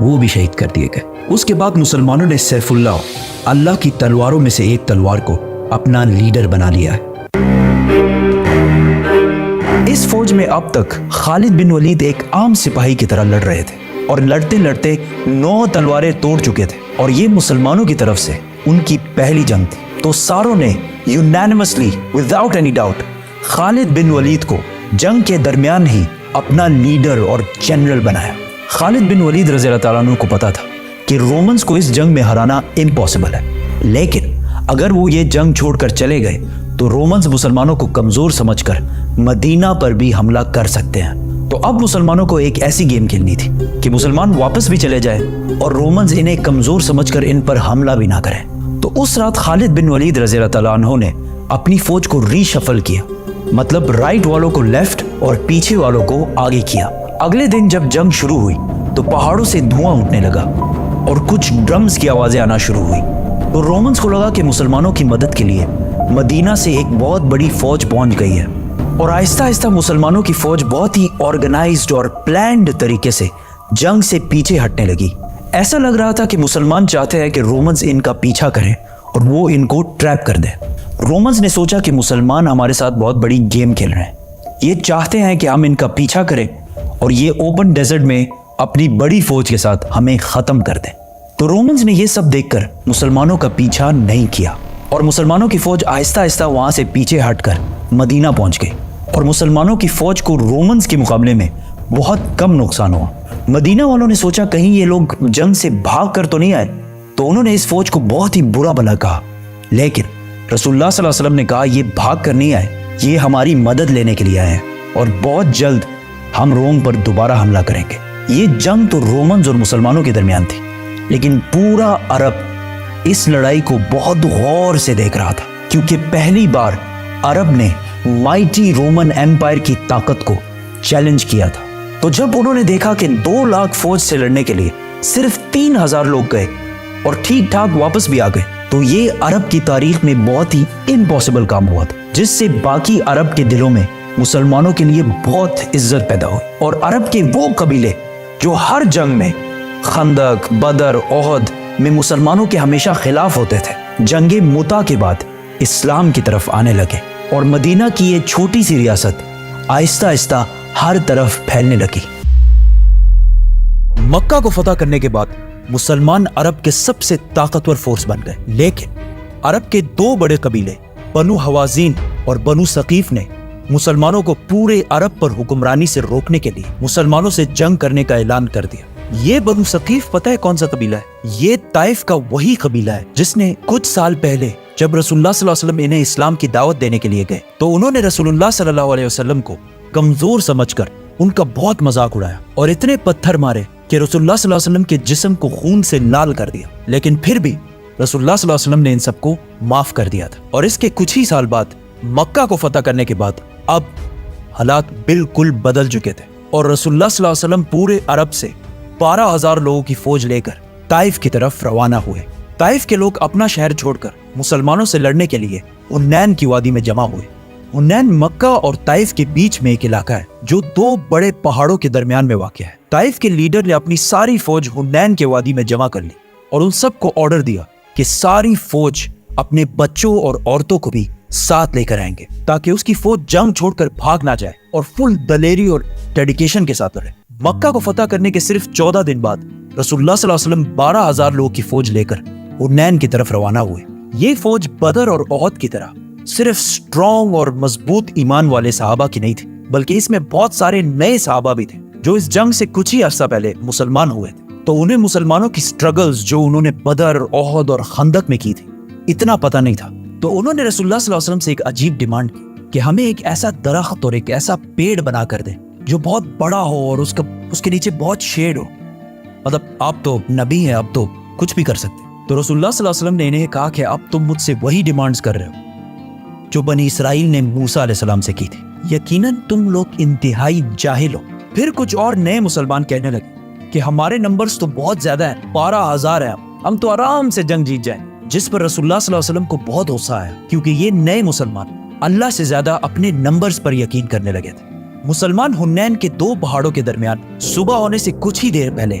وہ بھی شہید کر دیے گئے۔ اس کے بعد مسلمانوں نے سیف اللہ، اللہ کی تلواروں میں سے ایک تلوار کو اپنا لیڈر بنا لیا ہے۔ اس فوج میں اب تک خالد بن ولید ایک عام سپاہی کی طرح لڑ رہے تھے اور لڑتے لڑتے 9 تلواریں توڑ چکے تھے، اور یہ مسلمانوں کی طرف سے ان کی پہلی جنگ تھی۔ تو ساروں نے یونینیمسلی وداؤٹ اینی ڈاؤٹ خالد بن ولید کو جنگ کے درمیان ہی اپنا لیڈر اور جنرل بنایا۔ خالد بن ولید رضی اللہ تعالیٰ عنہ کو پتا تھا کہ رومنز کو اس جنگ میں ہرانا امپاسبل ہے، لیکن اگر وہ یہ جنگ چھوڑ کر چلے گئے تو رومنز مسلمانوں کو کمزور سمجھ کر مدینہ پر بھی حملہ کر سکتے ہیں۔ تو اب مسلمانوں کو ایک ایسی گیم کھیلنی تھی کہ مسلمان واپس بھی چلے جائے اور رومنز انہیں کمزور سمجھ کر ان پر حملہ بھی نہ کریں۔ تو اس رات خالد بن ولید رضی اللہ تعالیٰ عنہ نے اپنی فوج کو ری شفل کیا، مطلب رائٹ والوں کو لیفٹ اور پیچھے والوں کو آگے کیا۔ اگلے دن جب جنگ شروع ہوئی تو پہاڑوں سے دھواں اٹھنے لگا اور کچھ ڈرمز کی آوازیں آنا شروع ہوئی۔ تو رومنز کو لگا کہ مسلمانوں کی مدد کے لیے مدینہ سے ایک بہت بڑی فوج پہنچ گئی ہے، اور آہستہ آہستہ مسلمانوں کی فوج بہت ہی آرگنائزڈ اور پلانڈ طریقے سے جنگ سے پیچھے ہٹنے لگی۔ ایسا لگ رہا تھا کہ مسلمان چاہتے ہیں کہ رومنز ان کا پیچھا کریں اور وہ ان کو ٹریپ کر دیں۔ رومنز نے سوچا کہ مسلمان ہمارے ساتھ بہت بڑی گیم کھیل رہے ہیں، یہ چاہتے ہیں کہ ہم ان کا پیچھا کریں اور یہ اوپن ڈیزرٹ میں اپنی بڑی فوج کے ساتھ ہمیں ختم کر دیں۔ تو رومنز نے یہ سب دیکھ کر مسلمانوں کا پیچھا نہیں کیا، اور مسلمانوں کی فوج آہستہ آہستہ وہاں سے پیچھے ہٹ کر مدینہ پہنچ گئی، اور مسلمانوں کی فوج کو رومنز کے مقابلے میں بہت کم نقصان ہوا۔ مدینہ والوں نے سوچا کہیں یہ لوگ جنگ سے بھاگ کر تو نہیں آئے، تو انہوں نے اس فوج کو بہت ہی برا بھلا کہا، لیکن رسول اللہ صلی اللہ علیہ وسلم نے کہا یہ بھاگ کر نہیں آئے، یہ ہماری مدد لینے کے لیے آئے ہیں، اور بہت جلد ہم روم پر دوبارہ حملہ کریں گے۔ یہ جنگ تو رومنز اور مسلمانوں کے درمیان تھی، لیکن پورا عرب اس لڑائی کو بہت غور سے دیکھ رہا تھا، کیونکہ پہلی بار عرب نے مائٹی رومن ایمپائر کی طاقت کو چیلنج کیا تھا۔ تو جب انہوں نے دیکھا کہ 2 لاکھ فوج سے لڑنے کے لیے صرف 3000 لوگ گئے اور ٹھیک ٹھاک واپس بھی آ گئے، تو یہ عرب کی تاریخ میں بہت ہی امپاسبل کام ہوا تھا، جس سے باقی عرب کے دلوں میں مسلمانوں کے لیے بہت عزت پیدا ہوئی، اور عرب کے وہ قبیلے جو ہر جنگ میں خندق، بدر، احد میں مسلمانوں کے ہمیشہ خلاف ہوتے تھے، جنگ متا کے بعد اسلام کی طرف آنے لگے، اور مدینہ کی یہ چھوٹی سی ریاست آہستہ آہستہ ہر طرف پھیلنے لگی۔ مکہ کو فتح کرنے کے بعد مسلمان عرب کے سب سے طاقتور فورس بن گئے، لیکن عرب کے 2 بڑے قبیلے بنو حوازین اور بنو ثقیف نے مسلمانوں کو پورے عرب پر حکمرانی سے روکنے کے لیے مسلمانوں سے جنگ کرنے کا اعلان کر دیا۔ یہ بنو ثقیف پتہ ہے کون سا قبیلہ ہے؟ یہ طائف کا وہی قبیلہ ہے جس نے کچھ سال پہلے جب رسول اللہ صلی اللہ علیہ وسلم انہیں اسلام کی دعوت دینے کے لیے گئے تو انہوں نے رسول اللہ صلی اللہ علیہ وسلم کو کمزور سمجھ کر ان کا بہت مذاق اڑایا اور اتنے پتھر مارے کہ رسول اللہ صلی اللہ علیہ وسلم کے جسم کو خون سے لال کر دیا، لیکن پھر بھی رسول اللہ صلی اللہ علیہ وسلم نے ان سب کو معاف کر دیا تھا۔ اور اس کے کچھ ہی سال بعد مکہ کو فتح کرنے کے بعد اب حالات بالکل بدل چکے تھے، اور رسول اللہ صلی اللہ علیہ وسلم پورے عرب سے 12,000 لوگوں کی فوج لے کر طائف کی طرف روانہ ہوئے۔ طائف کے لوگ اپنا شہر چھوڑ کر مسلمانوں سے لڑنے کے لیے حنین کی وادی میں جمع ہوئے۔ حنین مکہ اور طائف کے بیچ میں ایک علاقہ ہے جو 2 بڑے پہاڑوں کے درمیان میں واقع ہے۔ طائف کے لیڈر نے اپنی ساری فوج حنین کے وادی میں جمع کر لی اور ان سب کو آرڈر دیا کہ ساری فوج اپنے بچوں اور عورتوں کو بھی ساتھ لے کر آئیں گے تاکہ اس کی فوج جنگ چھوڑ کر بھاگ نہ جائے اور فل دلیری اور ڈیڈیکیشن کے ساتھ لڑے۔ مکہ کو فتح کرنے کے صرف 14 دن بعد رسول اللہ صلی اللہ علیہ وسلم 12,000 لوگوں کی فوج لے کر حنین کی طرف روانہ ہوئے۔ یہ فوج بدر اور احد کی طرح صرف سٹرونگ اور مضبوط ایمان والے صحابہ کی نہیں تھی، بلکہ اس میں بہت سارے نئے صحابہ بھی تھے جو اس جنگ سے کچھ ہی عرصہ پہلے مسلمان ہوئے تھے۔ تو انہیں مسلمانوں کی سٹرگلز جو انہوں نے بدر، احد اور خندق میں کی تھی اتنا پتہ نہیں تھا۔ تو انہوں نے رسول اللہ صلی اللہ علیہ وسلم سے ایک عجیب ڈیمانڈ کی کہ ہمیں ایک ایسا درخت اور ایک ایسا پیڑ بنا کر دیں جو بہت بڑا ہو اور اس کے نیچے بہت شیڈ ہو، مطلب آپ تو نبی ہیں، اب تو کچھ بھی کر سکتے۔ تو رسول اللہ صلی اللہ علیہ وسلم نے انہیں کہا کہ اب تم مجھ سے وہی ڈیمانڈز کر رہے ہو جو بنی اسرائیل نے موسیٰ علیہ السلام سے کی تھی، یقیناً تم لوگ انتہائی جاہل ہو۔ پھر کچھ اور نئے مسلمان کہنے لگے کہ ہمارے نمبرز تو بہت زیادہ ہیں، 12,000 ہیں، ہم تو آرام سے جنگ جیت جائیں، جس پر رسول اللہ صلی اللہ علیہ وسلم کو بہت غصہ آیا کیونکہ یہ نئے مسلمان اللہ سے زیادہ اپنے نمبرز پر یقین کرنے لگے تھے۔ مسلمان حنین کے 2 پہاڑوں کے درمیان صبح ہونے سے کچھ ہی دیر پہلے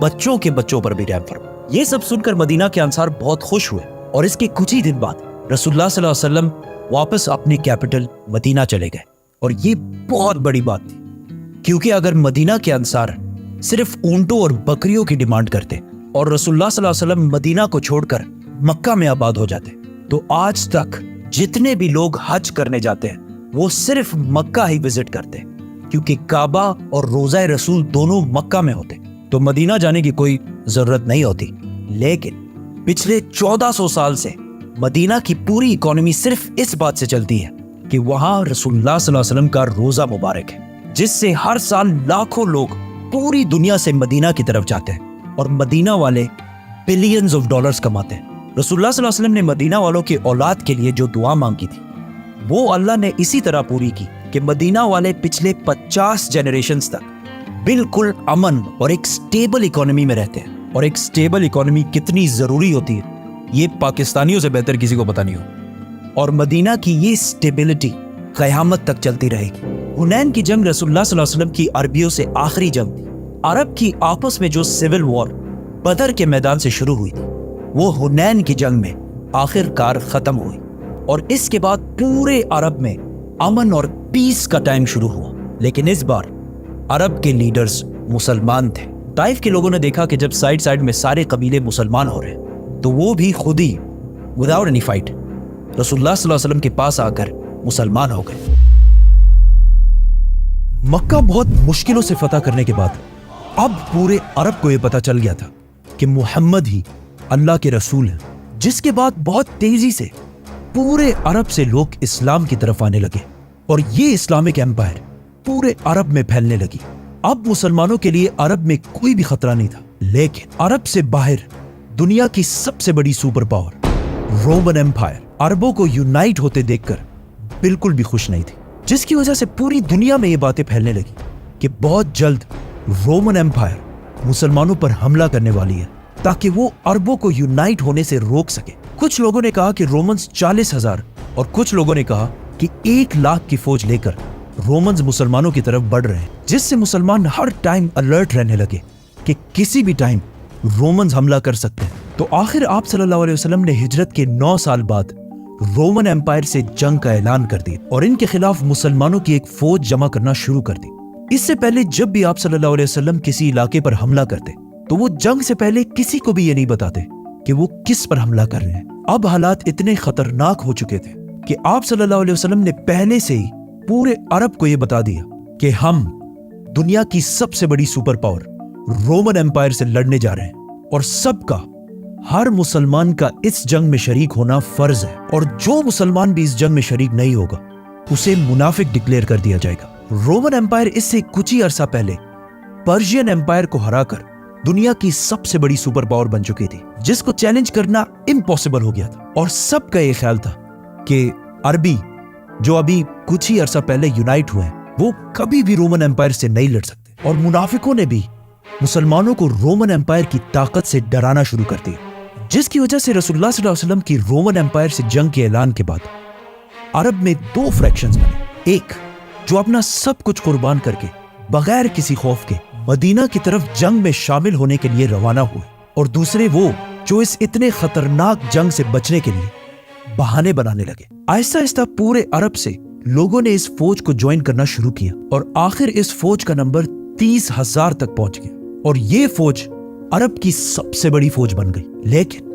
بچوں کے بچوں پر بھی رحم فرما۔ یہ سب سن کر مدینہ کے انصار بہت خوش ہوئے اور اس کے کچھ ہی دن بعد رسول اللہ صلی اللہ علیہ وسلم واپس اپنی کیپٹل مدینہ چلے گئے۔ اور یہ بہت بڑی بات تھی، کیونکہ اگر مدینہ کے انصار صرف اونٹوں اور بکریوں کی ڈیمانڈ کرتے اور رسول اللہ صلی اللہ علیہ وسلم مدینہ کو چھوڑ کر مکہ میں آباد ہو جاتے تو آج تک جتنے بھی لوگ حج کرنے جاتے ہیں وہ صرف مکہ ہی وزٹ کرتے، کیونکہ کعبہ اور روضہ رسول دونوں مکہ میں ہوتے تو مدینہ جانے کی کوئی ضرورت نہیں ہوتی۔ لیکن پچھلے 1400 سال سے مدینہ کی پوری اکانومی صرف اس بات سے چلتی ہے کہ وہاں رسول اللہ صلی اللہ علیہ وسلم کا روزہ مبارک ہے، جس سے ہر سال لاکھوں لوگ پوری دنیا سے مدینہ کی طرف جاتے ہیں اور مدینہ والے بلینز آف ڈالرز کماتے ہیں۔ رسول اللہ صلی اللہ علیہ وسلم نے مدینہ والوں کی اولاد کے لیے جو دعا مانگی تھی وہ اللہ نے اسی طرح پوری کی کہ مدینہ والے پچھلے 50 جنریشنز تک بالکل امن اور ایک سٹیبل اکانومی میں رہتے ہیں۔ اور ایک سٹیبل اکانومی کتنی ضروری ہوتی ہے یہ پاکستانیوں سے بہتر کسی کو پتہ نہیں ہو، اور مدینہ کی یہ سٹیبلٹی قیامت تک چلتی رہے گی۔ حنین کی جنگ رسول اللہ صلی اللہ علیہ وسلم کی عربیوں سے آخری جنگ تھی۔ عرب کی آپس میں جو سول وار بدر کے میدان سے شروع ہوئی تھی وہ حنین کی جنگ میں آخر کار ختم ہوئی، اور اس کے بعد پورے عرب میں امن اور پیس کا ٹائم شروع ہوا۔ لیکن اس بار عرب کے لیڈرز مسلمان تھے۔ طائف کے لوگوں نے دیکھا کہ جب سائڈ سائڈ میں سارے قبیلے مسلمان ہو رہے ہیں تو وہ بھی خود ہی وداؤٹ اینی فائٹ رسول اللہ صلی اللہ علیہ وسلم کے پاس آ کر مسلمان ہو گئے۔ مکہ بہت مشکلوں سے فتح کرنے کے بعد اب پورے عرب کو یہ پتہ چل گیا تھا کہ محمد ہی اللہ کے رسول ہیں، جس کے بعد بہت تیزی سے پورے عرب سے لوگ اسلام کی طرف آنے لگے اور یہ اسلامک ایمپائر پورے عرب میں پھیلنے لگی۔ اب مسلمانوں کے لیے عرب میں کوئی بھی خطرہ نہیں تھا، لیکن عرب سے باہر دنیا کی سب سے بڑی سپر پاور رومن ایمپائر عربوں کو یونائٹ ہوتے دیکھ کر بالکل بھی خوش نہیں تھی، جس کی وجہ سے پوری دنیا میں یہ باتیں پھیلنے لگی کہ بہت جلد رومن ایمپائر مسلمانوں پر حملہ کرنے والی ہے تاکہ وہ عربوں کو یونائٹ ہونے سے روک سکے۔ کچھ لوگوں نے کہا کہ رومنز 40,000 اور کچھ لوگوں نے کہا کہ 1,00,000 کی فوج لے کر رومنز مسلمانوں کی طرف بڑھ رہے ہیں، جس سے مسلمان ہر ٹائم الرٹ رہنے لگے کہ کسی بھی ٹائم رومنز حملہ کر سکتے ہیں۔ تو آخر آپ صلی اللہ علیہ وسلم نے ہجرت کے 9 سال بعد رومن ایمپائر سے جنگ کا اعلان کر دیا اور ان کے خلاف مسلمانوں کی ایک فوج جمع کرنا شروع کر دی۔ اس سے پہلے جب بھی آپ صلی اللہ علیہ وسلم کسی علاقے پر حملہ کرتے تو وہ جنگ سے پہلے کسی کو بھی یہ نہیں بتاتے کہ وہ کس پر حملہ کر رہے ہیں۔ اب حالات اتنے خطرناک ہو چکے تھے کہ آپ صلی اللہ علیہ وسلم نے پہلے سے ہی پورے عرب کو یہ بتا دیا کہ ہم دنیا کی سب سے بڑی سپر پاور رومن ایمپائر سے لڑنے جا رہے ہیں، اور سب کا ہر مسلمان کا اس جنگ میں شریک ہونا فرض ہے، اور جو مسلمان بھی اس جنگ میں شریک نہیں ہوگا اسے منافق ڈکلیئر کر دیا جائے گا۔ رومن ایمپائر اس سے کچھ ہی عرصہ پہلے پرشین ایمپائر کو ہرا کر دنیا کی سب سے بڑی سپر پاور بن چکی تھی، جس کو چیلنج کرنا امپاسبل ہو گیا تھا، اور سب کا یہ خیال تھا کہ عربی جو ابھی کچھ ہی عرصہ پہلے یونائٹ ہوئے ہیں وہ کبھی بھی رومن ایمپائر سے نہیں لڑ سکتے، اور منافقوں نے بھی مسلمانوں کو رومن ایمپائر کی طاقت سے ڈرانا شروع کر دیا، جس کی وجہ سے رسول اللہ صلی اللہ علیہ وسلم کی رومن ایمپائر سے جنگ کے اعلان کے بعد عرب میں 2 فریکشنز بنے، ایک جو اپنا سب کچھ قربان کر کے بغیر کسی خوف کے مدینہ کی طرف جنگ میں شامل ہونے کے لیے روانہ ہوئے، اور دوسرے وہ جو اس اتنے خطرناک جنگ سے بچنے کے لیے بہانے بنانے لگے۔ آہستہ آہستہ پورے عرب سے لوگوں نے اس فوج کو جوائن کرنا شروع کیا، اور آخر اس فوج کا نمبر 30,000 تک پہنچ گیا، اور یہ فوج عرب کی سب سے بڑی فوج بن گئی۔ لیکن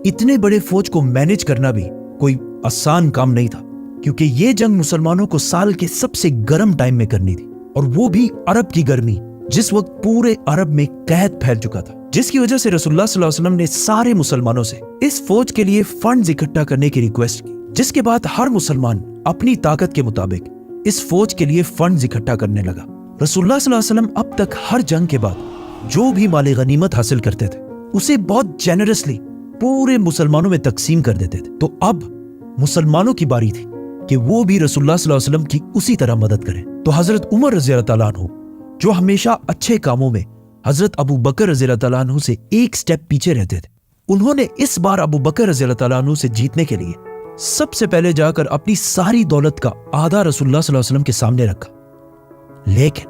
اتنے بڑے فوج کو مینج کرنا بھی کوئی آسان کام نہیں تھا، کیونکہ یہ جنگ مسلمانوں کو سال کے سب سے گرم ٹائم میں کرنی تھی، اور وہ بھی عرب کی گرمی جس وقت پورے عرب میں قحط پھیل چکا تھا، جس کی وجہ سے رسول اللہ صلی اللہ علیہ وسلم نے سارے مسلمانوں سے اس فوج کے لیے فنڈز اکٹھا کرنے کی ریکویسٹ کی، جس کے بعد ہر مسلمان اپنی طاقت کے مطابق اس فوج کے لیے فنڈز اکٹھا کرنے لگا۔ رسول اللہ صلی اللہ علیہ وسلم اب تک ہر جنگ کے بعد جو بھی مال غنیمت حاصل کرتے تھے اسے بہت جنرسلی پورے مسلمانوں میں تقسیم کر دیتے تھے، تو اب مسلمانوں کی باری تھی کہ وہ بھی رسول اللہ صلی اللہ علیہ وسلم کی اسی طرح مدد کریں۔ تو حضرت عمر رضی اللہ تعالیٰ عنہ جو ہمیشہ اچھے کاموں میں حضرت ابو بکر رضی اللہ تعالیٰ عنہ سے ایک سٹیپ پیچھے رہتے تھے، انہوں نے اس بار ابو بکر رضی اللہ تعالیٰ عنہ سے جیتنے کے لیے سب سے پہلے جا کر اپنی ساری دولت کا آدھا رسول اللہ صلی اللہ علیہ وسلم کے سامنے رکھا، لیکن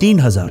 3000,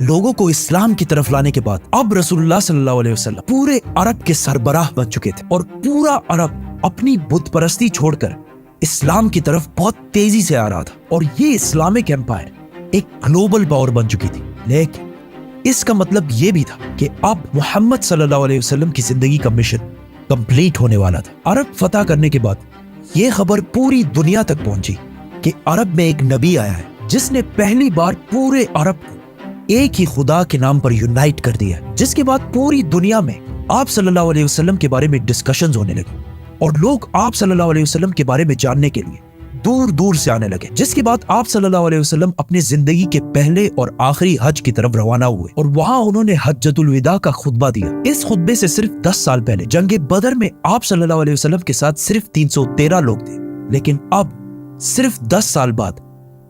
لوگوں کو اسلام کی طرف لانے کے بعد اب رسول اللہ صلی اللہ علیہ وسلم پورے عرب کے سربراہ بن چکے تھے اور پورا عرب اپنی بت پرستی چھوڑ کر اسلام کی طرف بہت تیزی سے آ رہا تھا اور یہ اسلامک ایمپائر ایک گلوبل پاور بن چکی تھی. لیکن اس کا مطلب یہ بھی تھا کہ اب محمد صلی اللہ علیہ وسلم کی زندگی کا مشن کمپلیٹ ہونے والا تھا. عرب فتح کرنے کے بعد یہ خبر پوری دنیا تک پہنچی کہ عرب میں ایک نبی آیا ہے جس نے پہلی بار پورے عرب کو ایک ہی خدا کے نام پر یونائٹ کر دیا, جس کے بعد پوری دنیا میں آپ صلی اللہ علیہ وسلم کے بارے میں ڈسکشنز ہونے لگے اور لوگ آپ صلی اللہ علیہ وسلم کے بارے میں جاننے کے لیے دور دور سے آنے لگے. جس کے بعد آپ صلی اللہ علیہ وسلم اپنے زندگی کے پہلے اور آخری حج کی طرف روانہ ہوئے اور وہاں انہوں نے حجۃ الوداع کا خطبہ دیا. اس خطبے سے صرف 10 سال پہلے جنگ بدر میں آپ صلی اللہ علیہ وسلم کے ساتھ صرف 313 لوگ تھے, لیکن اب صرف 10 سال بعد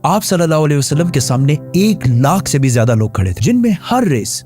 آپ صلی اللہ علیہ وسلم کے سامنے 1 لاکھ سے بھی زیادہ لوگ کھڑے تھے, جن میں ہر ریس,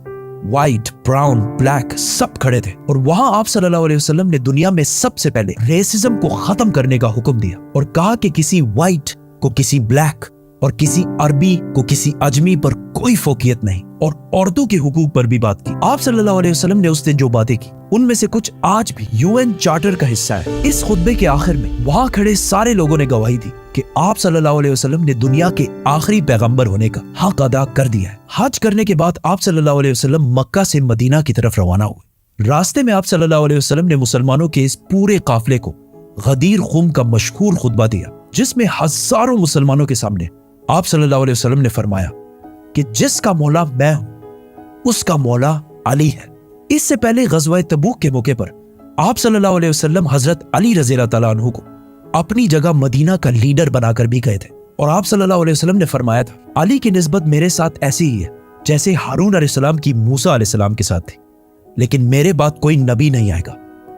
وائٹ, براؤن, بلیک, سب کھڑے تھے. اور وہاں آپ صلی اللہ علیہ وسلم نے دنیا میں سب سے پہلے ریسزم کو ختم کرنے کا حکم دیا اور کہا کہ کسی وائٹ کو کسی بلیک اور کسی عربی کو کسی اجمی پر کوئی فوقیت نہیں, اور عورتوں کے حقوق پر بھی بات کی. آپ صلی اللہ علیہ وسلم نے اس دن جو باتیں کی ان میں سے کچھ آج بھی UN چارٹر کا حصہ ہے. اس خطبے کے آخر میں وہاں کھڑے سارے لوگوں نے گواہی دی کہ آپ صلی اللہ علیہ وسلم نے دنیا کے آخری پیغمبر ہونے کا حق ادا کر دیا ہے. حج کرنے کے بعد آپ صلی اللہ علیہ وسلم مکہ سے مدینہ کی طرف روانہ ہوئے. راستے میں آپ صلی اللہ علیہ وسلم نے مسلمانوں کے اس پورے قافلے کو غدیر خم کا مشہور خطبہ دیا, جس میں ہزاروں مسلمانوں کے سامنے آپ صلی اللہ علیہ وسلم نے فرمایا کہ جس کا مولا میں ہوں اس کا مولا علی ہے. اس سے پہلے غزوہ تبوک کے موقع پر آپ صلی اللہ علیہ وسلم حضرت علی رضی اللہ تعالیٰ عنہ کو اپنی جگہ مدینہ کا لیڈر بنا کر بھی گئے تھے, اور آپ صلی اللہ علیہ وسلم نے فرمایا تھا علی کی نسبت میرے ساتھ ایسی ہی ہے جیسے ہارون علیہ السلام کی موسیٰ علیہ السلام کے ساتھ تھی, لیکن میرے بعد کوئی نبی نہیں آئے گا.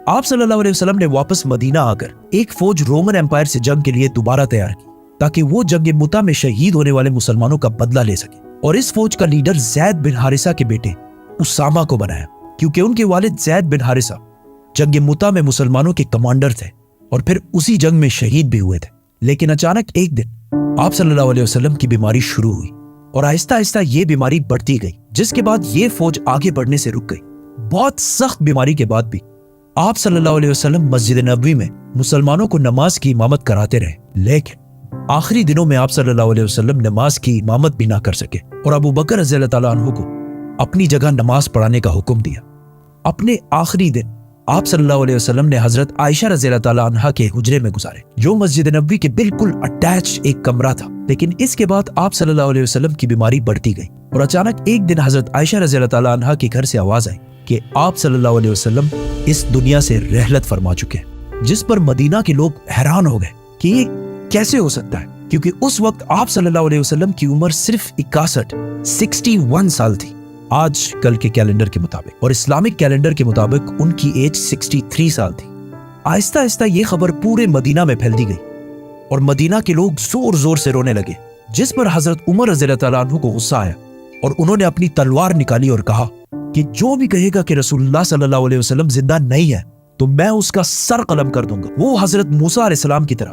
آپ صلی اللہ علیہ وسلم نے واپس مدینہ آ کر ایک فوج رومن ایمپائر سے جنگ کے لیے دوبارہ تیار کی تاکہ وہ جنگ متا میں شہید ہونے والے مسلمانوں کا بدلہ لے سکے, اور اس فوج کا لیڈر زید بن حارثہ کے بیٹے اسامہ کو بنایا, کیونکہ ان کے والد زید بن حارثہ جنگ متا میں مسلمانوں کے کمانڈر تھے اور پھر اسی جنگ میں شہید بھی ہوئے تھے. لیکن اچانک ایک دن آپ صلی اللہ علیہ وسلم کی بیماری شروع ہوئی اور آہستہ آہستہ یہ بیماری بڑھتی گئی, جس کے بعد یہ فوج آگے بڑھنے سے رک گئی. بہت سخت بیماری کے بعد بھی آپ صلی اللہ علیہ وسلم مسجد نبوی میں مسلمانوں کو نماز کی امامت کراتے رہے, لیکن آخری دنوں میں آپ صلی اللہ علیہ وسلم نماز کی امامت بھی نہ کر سکے اور ابو بکر رضی اللہ تعالیٰ عنہ کو اپنی جگہ نماز پڑھانے کا حکم دیا. اپنے آخری دن آپ صلی اللہ علیہ وسلم نے حضرت عائشہ رضی اللہ تعالیٰ عنہ کے حجرے میں گزارے, جو مسجد نبوی کے بالکل اٹیچ ایک کمرہ تھا. لیکن اس کے بعد آپ صلی اللہ علیہ وسلم کی بیماری بڑھتی گئی اور اچانک ایک دن حضرت عائشہ رضی اللہ تعالیٰ عنہ کے گھر سے آواز آئی کہ آپ صلی اللہ علیہ وسلم اس دنیا سے رحلت فرما چکے ہیں, جس پر مدینہ کے لوگ حیران ہو گئے کہ یہ کیسے ہو سکتا ہے, کیونکہ اس وقت آپ صلی اللہ علیہ وسلم کی عمر صرف 61 سال تھی آج کل کے کیلنڈر کے مطابق, اور اسلامک کیلنڈر کے مطابق ان کی ایج 63 سال تھی. آہستہ آہستہ یہ خبر پورے مدینہ میں پھیلتی گئی اور مدینہ کے لوگ زور زور سے رونے لگے, جس پر حضرت عمر رضی اللہ تعالیٰ عنہ کو غصہ آیا اور انہوں نے اپنی تلوار نکالی اور کہا کہ جو بھی کہے گا کہ رسول اللہ صلی اللہ علیہ وسلم زندہ نہیں ہے تو میں اس کا سر قلم کر دوں گا. وہ حضرت موسیٰ علیہ السلام کی طرح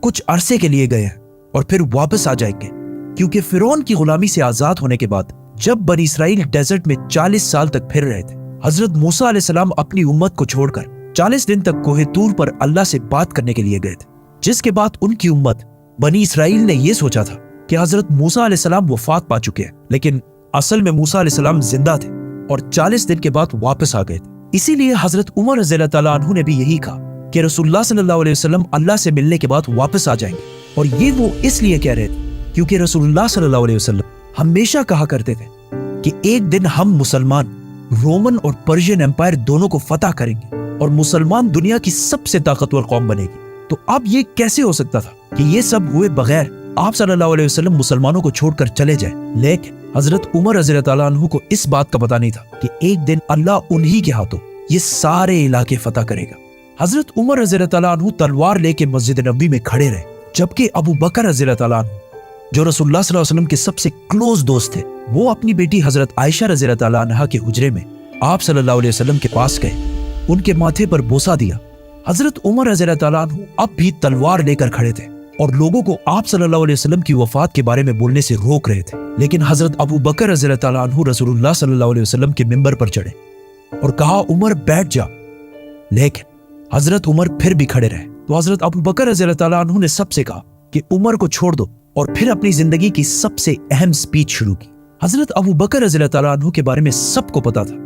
کچھ عرصے کے لیے گئے ہیں اور پھر واپس آ جائیں گے, کیونکہ فرعون کی غلامی سے آزاد ہونے کے بعد جب بنی اسرائیل ڈیزرٹ میں 40 سال تک پھر رہے تھے, حضرت موسیٰ علیہ السلام اپنی امت کو چھوڑ کر 40 دن تک کوہ طور پر اللہ سے بات کرنے کے لیے گئے تھے, جس کے بعد ان کی امت بنی اسرائیل نے یہ سوچا تھا کہ حضرت موسیٰ علیہ السلام وفات پا چکے ہیں, لیکن اصل میں موسیٰ علیہ السلام زندہ تھے اور 40 دن کے بعد واپس آ گئے تھے. اسی لیے حضرت عمر رضی اللہ تعالیٰ عنہ نے بھی یہی کہا کہ رسول اللہ صلی اللہ علیہ وسلم اللہ سے ملنے کے بعد واپس آ جائیں گے, اور یہ وہ اس لیے کہہ رہے تھے کیونکہ رسول اللہ صلی اللہ علیہ وسلم ہمیشہ کہا کرتے تھے کہ ایک دن ہم مسلمان رومن اور پرشین ایمپائر دونوں کو فتح کریں گے اور مسلمان دنیا کی سب سے طاقتور قوم بنے گی. تو اب یہ کیسے ہو سکتا تھا کہ یہ سب ہوئے بغیر آپ صلی اللہ علیہ وسلم مسلمانوں کو چھوڑ کر چلے جائیں؟ لیکن حضرت عمر رضی اللہ تعالیٰ عنہ کو اس بات کا پتہ نہیں تھا کہ ایک دن اللہ انہی کے ہاتھوں یہ سارے علاقے فتح کرے گا. حضرت عمر رضی اللہ تعالیٰ عنہ تلوار لے کے مسجد نبوی میں کھڑے رہے, جبکہ ابو بکر رضی اللہ تعالیٰ عنہ جو رسول اللہ صلی اللہ علیہ وسلم کے سب سے کلوز دوست تھے, وہ اپنی بیٹی حضرت عائشہ رضی اللہ تعالیٰ عنہ کے حجرے میں آپ صلی اللہ علیہ وسلم کے پاس گئے, ان کے ماتھے پر بوسہ دیا. حضرت عمر رضی اللہ تعالیٰ عنہ اب بھی تلوار لے کر کھڑے تھے اور لوگوں کو آپ صلی اللہ علیہ وسلم کی وفات کے بارے میں بولنے سے روک رہے تھے، لیکن حضرت ابو بکر رضی اللہ تعالیٰ عنہ رسول اللہ صلی اللہ علیہ وسلم کے ممبر پر چڑھے اور کہا عمر بیٹھ جا، لیکن حضرت عمر پھر بھی کھڑے رہے تو حضرت ابو بکر رضی اللہ تعالیٰ عنہ نے سب سے کہا کہ عمر کو چھوڑ دو، اور پھر اپنی زندگی کی سب سے اہم سپیچ شروع کی۔ حضرت ابو بکر رضی اللہ تعالیٰ عنہ کے بارے میں سب کو پتا تھا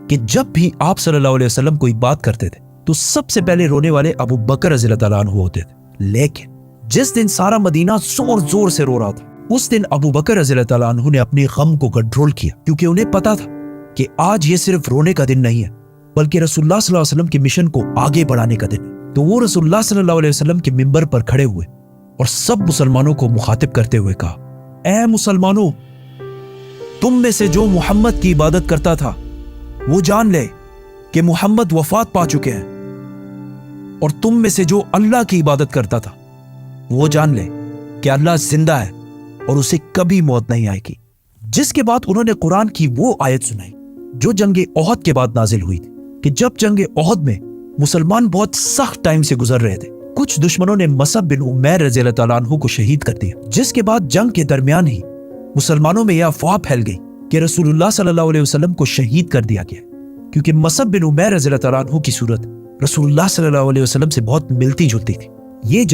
کہ جب بھی آپ صلی اللہ علیہ وسلم کوئی بات کرتے تھے تو سب سے پہلے رونے والے ابو بکر رضی اللہ تعالیٰ عنہ ہوتے تھے، لیکن جس دن سارا مدینہ زور زور سے رو رہا تھا اس دن ابو بکر رضی اللہ تعالیٰ عنہ نے اپنے غم کو کنٹرول کیا، کیونکہ انہیں پتا تھا کہ آج یہ صرف رونے کا دن نہیں ہے بلکہ رسول اللہ صلی اللہ علیہ وسلم کے مشن کو آگے بڑھانے کا دن ہے۔ تو وہ رسول اللہ صلی اللہ علیہ وسلم کے ممبر پر کھڑے ہوئے اور سب مسلمانوں کو مخاطب کرتے ہوئے کہا، اے مسلمانوں، تم میں سے جو محمد کی عبادت کرتا تھا وہ جان لے کہ محمد وفات پا چکے ہیں، اور تم میں سے جو اللہ کی عبادت کرتا تھا وہ جان لے کہ اللہ زندہ ہے اور اسے کبھی موت نہیں آئے گی۔ جس کے بعد انہوں نے قرآن کی وہ آیت سنائی جو جنگ احد کے بعد نازل ہوئی تھی کہ جب جنگ احد میں مسلمان بہت سخت ٹائم سے گزر رہے تھے، کچھ دشمنوں نے مصعب بن عمیر رضی اللہ تعالیٰ عنہ کو شہید کر دیا، جس کے بعد جنگ کے درمیان ہی مسلمانوں میں یہ افواہ پھیل گئی کہ رسول اللہ صلی اللہ علیہ وسلم کو شہید کر دیا گیا، کیونکہ مصعب بن عمیر رضی اللہ تعالیٰ عنہ کی صورت رسول اللہ صلی اللہ علیہ وسلم سے بہت ملتی جلتی تھی۔ یہ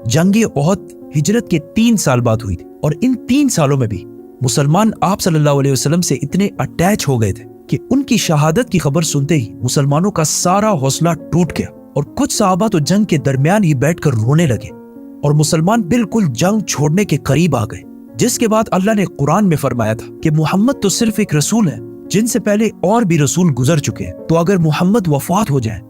جنگ احد ہجرت کے 3 سال بعد ہوئی تھی، اور ان 3 سالوں میں بھی مسلمان آپ صلی اللہ علیہ وسلم سے اتنے اٹیچ ہو گئے تھے کہ ان کی شہادت کی خبر سنتے ہی مسلمانوں کا سارا حوصلہ ٹوٹ گیا، اور کچھ صحابہ تو جنگ کے درمیان ہی بیٹھ کر رونے لگے، اور مسلمان بالکل جنگ چھوڑنے کے قریب آ گئے۔ جس کے بعد اللہ نے قرآن میں فرمایا تھا کہ محمد تو صرف ایک رسول ہے جن سے پہلے اور بھی رسول گزر چکے ہیں، تو اگر محمد وفات ہو جائیں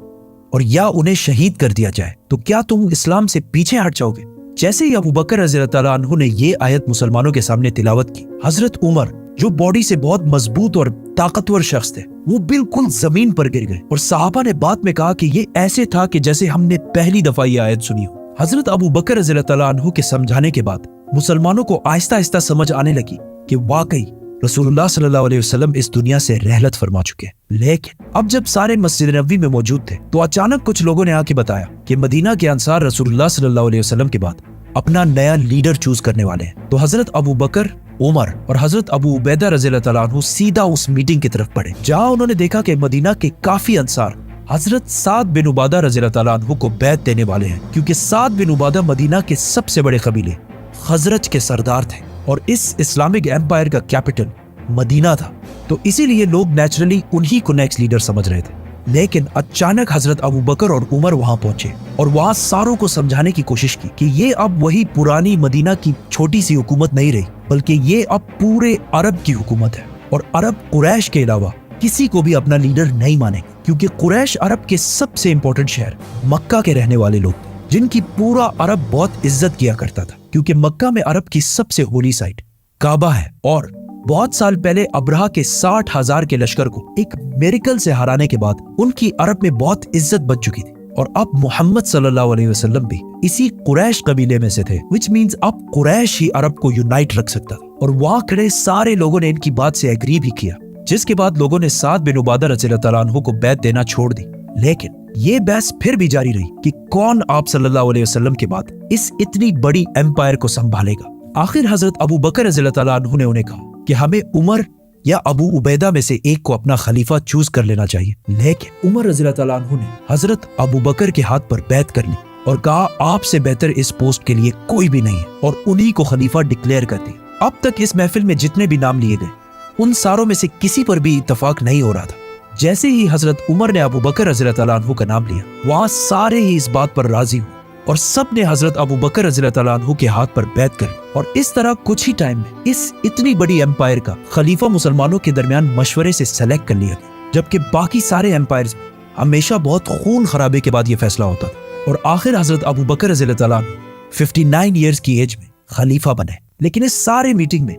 اور یا انہیں شہید کر دیا جائے تو کیا تم اسلام سے پیچھے ہٹ جاؤ گے؟ جیسے ہی ابو بکر رضی اللہ تعالیٰ عنہ نے یہ آیت مسلمانوں کے سامنے تلاوت کی، حضرت عمر جو باڈی سے بہت مضبوط اور طاقتور شخص تھے وہ بالکل زمین پر گر گئے، اور صحابہ نے بعد میں کہا کہ یہ ایسے تھا کہ جیسے ہم نے پہلی دفعہ یہ آیت سنی ہو۔ حضرت ابو بکر رضی اللہ تعالیٰ عنہ کے سمجھانے کے بعد مسلمانوں کو آہستہ آہستہ سمجھ آنے لگی کہ واقعی رسول اللہ صلی اللہ علیہ وسلم اس دنیا سے رحلت فرما چکے ہیں۔ لیکن اب جب سارے مسجد نبوی میں موجود تھے تو اچانک کچھ لوگوں نے آ کے بتایا کہ مدینہ کے انصار رسول اللہ صلی اللہ علیہ وسلم کے بعد اپنا نیا لیڈر چوز کرنے والے ہیں۔ تو حضرت ابو بکر، عمر اور حضرت ابو عبیدہ رضی اللہ تعالیٰ عنہ سیدھا اس میٹنگ کی طرف بڑھے جہاں انہوں نے دیکھا کہ مدینہ کے کافی انصار حضرت سعد بن عبادہ رضی اللہ تعالیٰ عنہ کو بیعت دینے والے ہیں، کیونکہ سعد بن عبادہ مدینہ کے سب سے بڑے قبیلے خزرج کے سردار تھے، اور اس اسلامک ایمپائر کا کیپٹل مدینہ تھا، تو اسی لیے لوگ نیچرلی انہی کو نیکسٹ لیڈر سمجھ رہے تھے۔ لیکن اچانک حضرت ابو بکر اور عمر وہاں پہنچے اور وہاں ساروں کو سمجھانے کی کوشش کی کہ یہ اب وہی پرانی مدینہ کی چھوٹی سی حکومت نہیں رہی، بلکہ یہ اب پورے عرب کی حکومت ہے، اور عرب قریش کے علاوہ کسی کو بھی اپنا لیڈر نہیں مانے، کیونکہ قریش عرب کے سب سے امپورٹنٹ شہر مکہ کے رہنے والے لوگ جن کی پورا عرب بہت عزت کیا کرتا تھا، کیونکہ مکہ میں عرب کی سب سے ہولی سائٹ کعبہ ہے، اور بہت سال پہلے ابرہہ کے 60,000 کے لشکر کو ایک میریکل سے ہرانے کے بعد ان کی عرب میں بہت عزت بچ چکی تھی، اور اب محمد صلی اللہ علیہ وسلم بھی اسی قریش قبیلے میں سے تھے، which means اب قریش ہی عرب کو یونائٹ رکھ سکتا تھا، اور وہاں کھڑے سارے لوگوں نے ان کی بات سے ایگری بھی کیا، جس کے بعد لوگوں نے سعد بن عبادہ رضی اللہ تعالیٰ عنہ کو بیعت دینا چھوڑ دی۔ لیکن یہ بحث پھر بھی جاری رہی کہ کون آپ صلی اللہ علیہ وسلم کے بعد اس اتنی بڑی ایمپائر کو سنبھالے گا۔ آخر حضرت ابو بکر رضی اللہ تعالیٰ عنہ نے انہیں کہا کہ ہمیں عمر یا ابو عبیدہ میں سے ایک کو اپنا خلیفہ چوز کر لینا چاہیے، لیکن عمر رضی اللہ تعالیٰ عنہ نے حضرت ابو بکر کے ہاتھ پر بیعت کر لی اور کہا آپ سے بہتر اس پوسٹ کے لیے کوئی بھی نہیں ہے، اور انہی کو خلیفہ ڈکلیئر کر دیا۔ اب تک اس محفل میں جتنے بھی نام لیے گئے ان ساروں میں سے کسی پر بھی اتفاق نہیں ہو رہا تھا۔ جیسے ہی حضرت عمر نے ابو بکر رضی اللہ تعالیٰ عنہ کا نام لیا وہاں سارے ہی اس بات پر راضی ہوئے اور سب نے حضرت ابو بکر رضی اللہ تعالیٰ عنہ کے ہاتھ پر بیعت کر، اور اس طرح کچھ ہی ٹائم میں اس اتنی بڑی ایمپائر کا خلیفہ مسلمانوں کے درمیان مشورے سے سلیکٹ کر لیا گیا، جبکہ باقی سارے ایمپائرز میں ہمیشہ بہت خون خرابے کے بعد یہ فیصلہ ہوتا تھا، اور آخر حضرت ابو بکر رضی اللہ تعالیٰ عنہ 59 ایئرز کی ایج میں خلیفہ بنے۔ لیکن اس سارے میٹنگ میں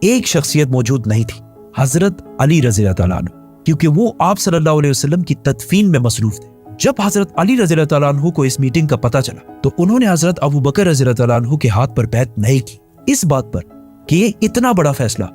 ایک شخصیت موجود نہیں تھی، حضرت علی رضی اللہ تعالیٰ عنہ، کیونکہ وہ آپ صلی اللہ علیہ وسلم کی تدفین میں مصروف تھے۔ جب حضرت علی رضی اللہ تعالیٰ عنہ کو اس میٹنگ کا پتہ چلا تو انہوں نے حضرت ابو بکر رضی اللہ تعالیٰ عنہ کے ہاتھ پر بیعت نہیں کی، اس بات پر کہ یہ اتنا بڑا فیصلہ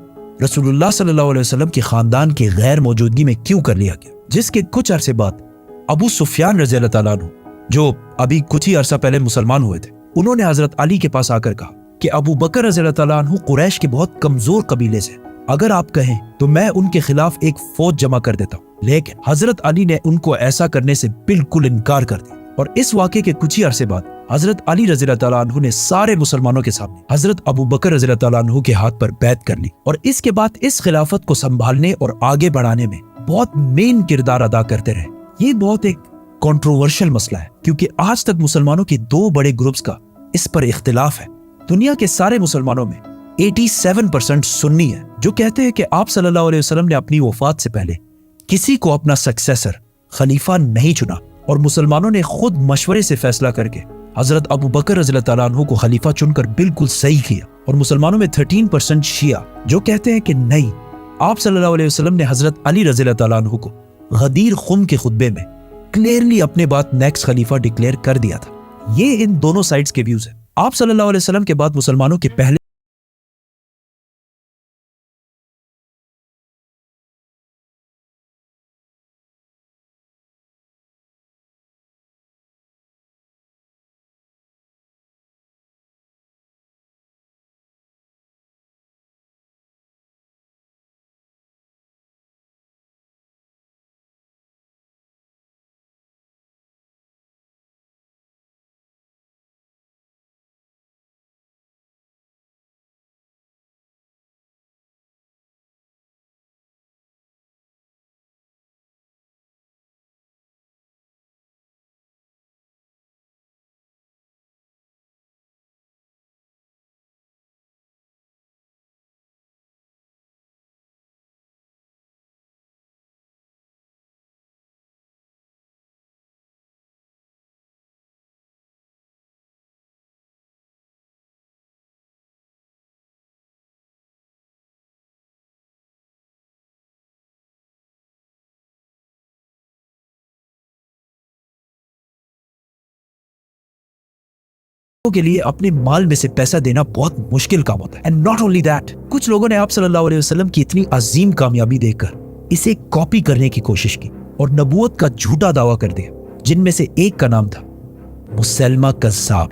رسول اللہ صلی اللہ علیہ وسلم کے خاندان کی غیر موجودگی میں کیوں کر لیا گیا۔ جس کے کچھ عرصے بعد ابو سفیان رضی اللہ تعالیٰ عنہ جو ابھی کچھ ہی عرصہ پہلے مسلمان ہوئے تھے انہوں نے حضرت علی کے پاس آ کر کہا کہ ابو بکر رضی اللہ تعالیٰ عنہ قریش کے بہت کمزور قبیلے سے، اگر آپ کہیں تو میں ان کے خلاف ایک فوج جمع کر دیتا ہوں، لیکن حضرت علی نے ان کو ایسا کرنے سے بالکل انکار کر دیا۔ اور اس واقعے کے کچھ ہی عرصے بعد حضرت علی رضی اللہ تعالیٰ عنہ نے سارے مسلمانوں کے سامنے حضرت ابو بکر رضی اللہ تعالیٰ عنہ کے ہاتھ پر بیعت کر لی، اور اس کے بعد اس خلافت کو سنبھالنے اور آگے بڑھانے میں بہت مین کردار ادا کرتے رہے۔ یہ بہت ایک کنٹروورشل مسئلہ ہے، کیونکہ آج تک مسلمانوں کے دو بڑے گروپس کا اس پر اختلاف ہے۔ دنیا کے سارے مسلمانوں میں 87% سنی ہے، جو کہتے ہیں کہ آپ صلی اللہ علیہ وسلم نے اپنی وفات سے پہلے کسی کو اپنا سکسیسر خلیفہ نہیں چنا، اور مسلمانوں نے خود مشورے سے فیصلہ کر کے حضرت ابو بکر رضی اللہ تعالیٰ عنہ کو خلیفہ چن کر بالکل صحیح کیا۔ اور مسلمانوں میں 13% شیعہ جو کہتے ہیں کہ نہیں، آپ صلی اللہ علیہ وسلم نے حضرت علی رضی اللہ تعالیٰ عنہ کو غدیر خم کے خطبے میں کلیئرلی اپنے بات نیکسٹ خلیفہ ڈکلیئر کر دیا تھا۔ یہ ان دونوں سائڈز کے ویوز ہیں۔ آپ صلی اللہ علیہ وسلم کے بعد مسلمانوں کے پہلے کے لیے اپنے مال میں سے پیسہ دینا بہت مشکل کام ہوتا ہے۔ اینڈ ناٹ اونلی دیٹ، کچھ لوگوں نے آپ صلی اللہ علیہ وسلم کی اتنی عظیم کامیابی دیکھ کر اسے کاپی کرنے کی کوشش کی اور نبوت کا جھوٹا دعویٰ کر دیا، جن میں سے ایک کا نام تھا مسلمہ کذاب۔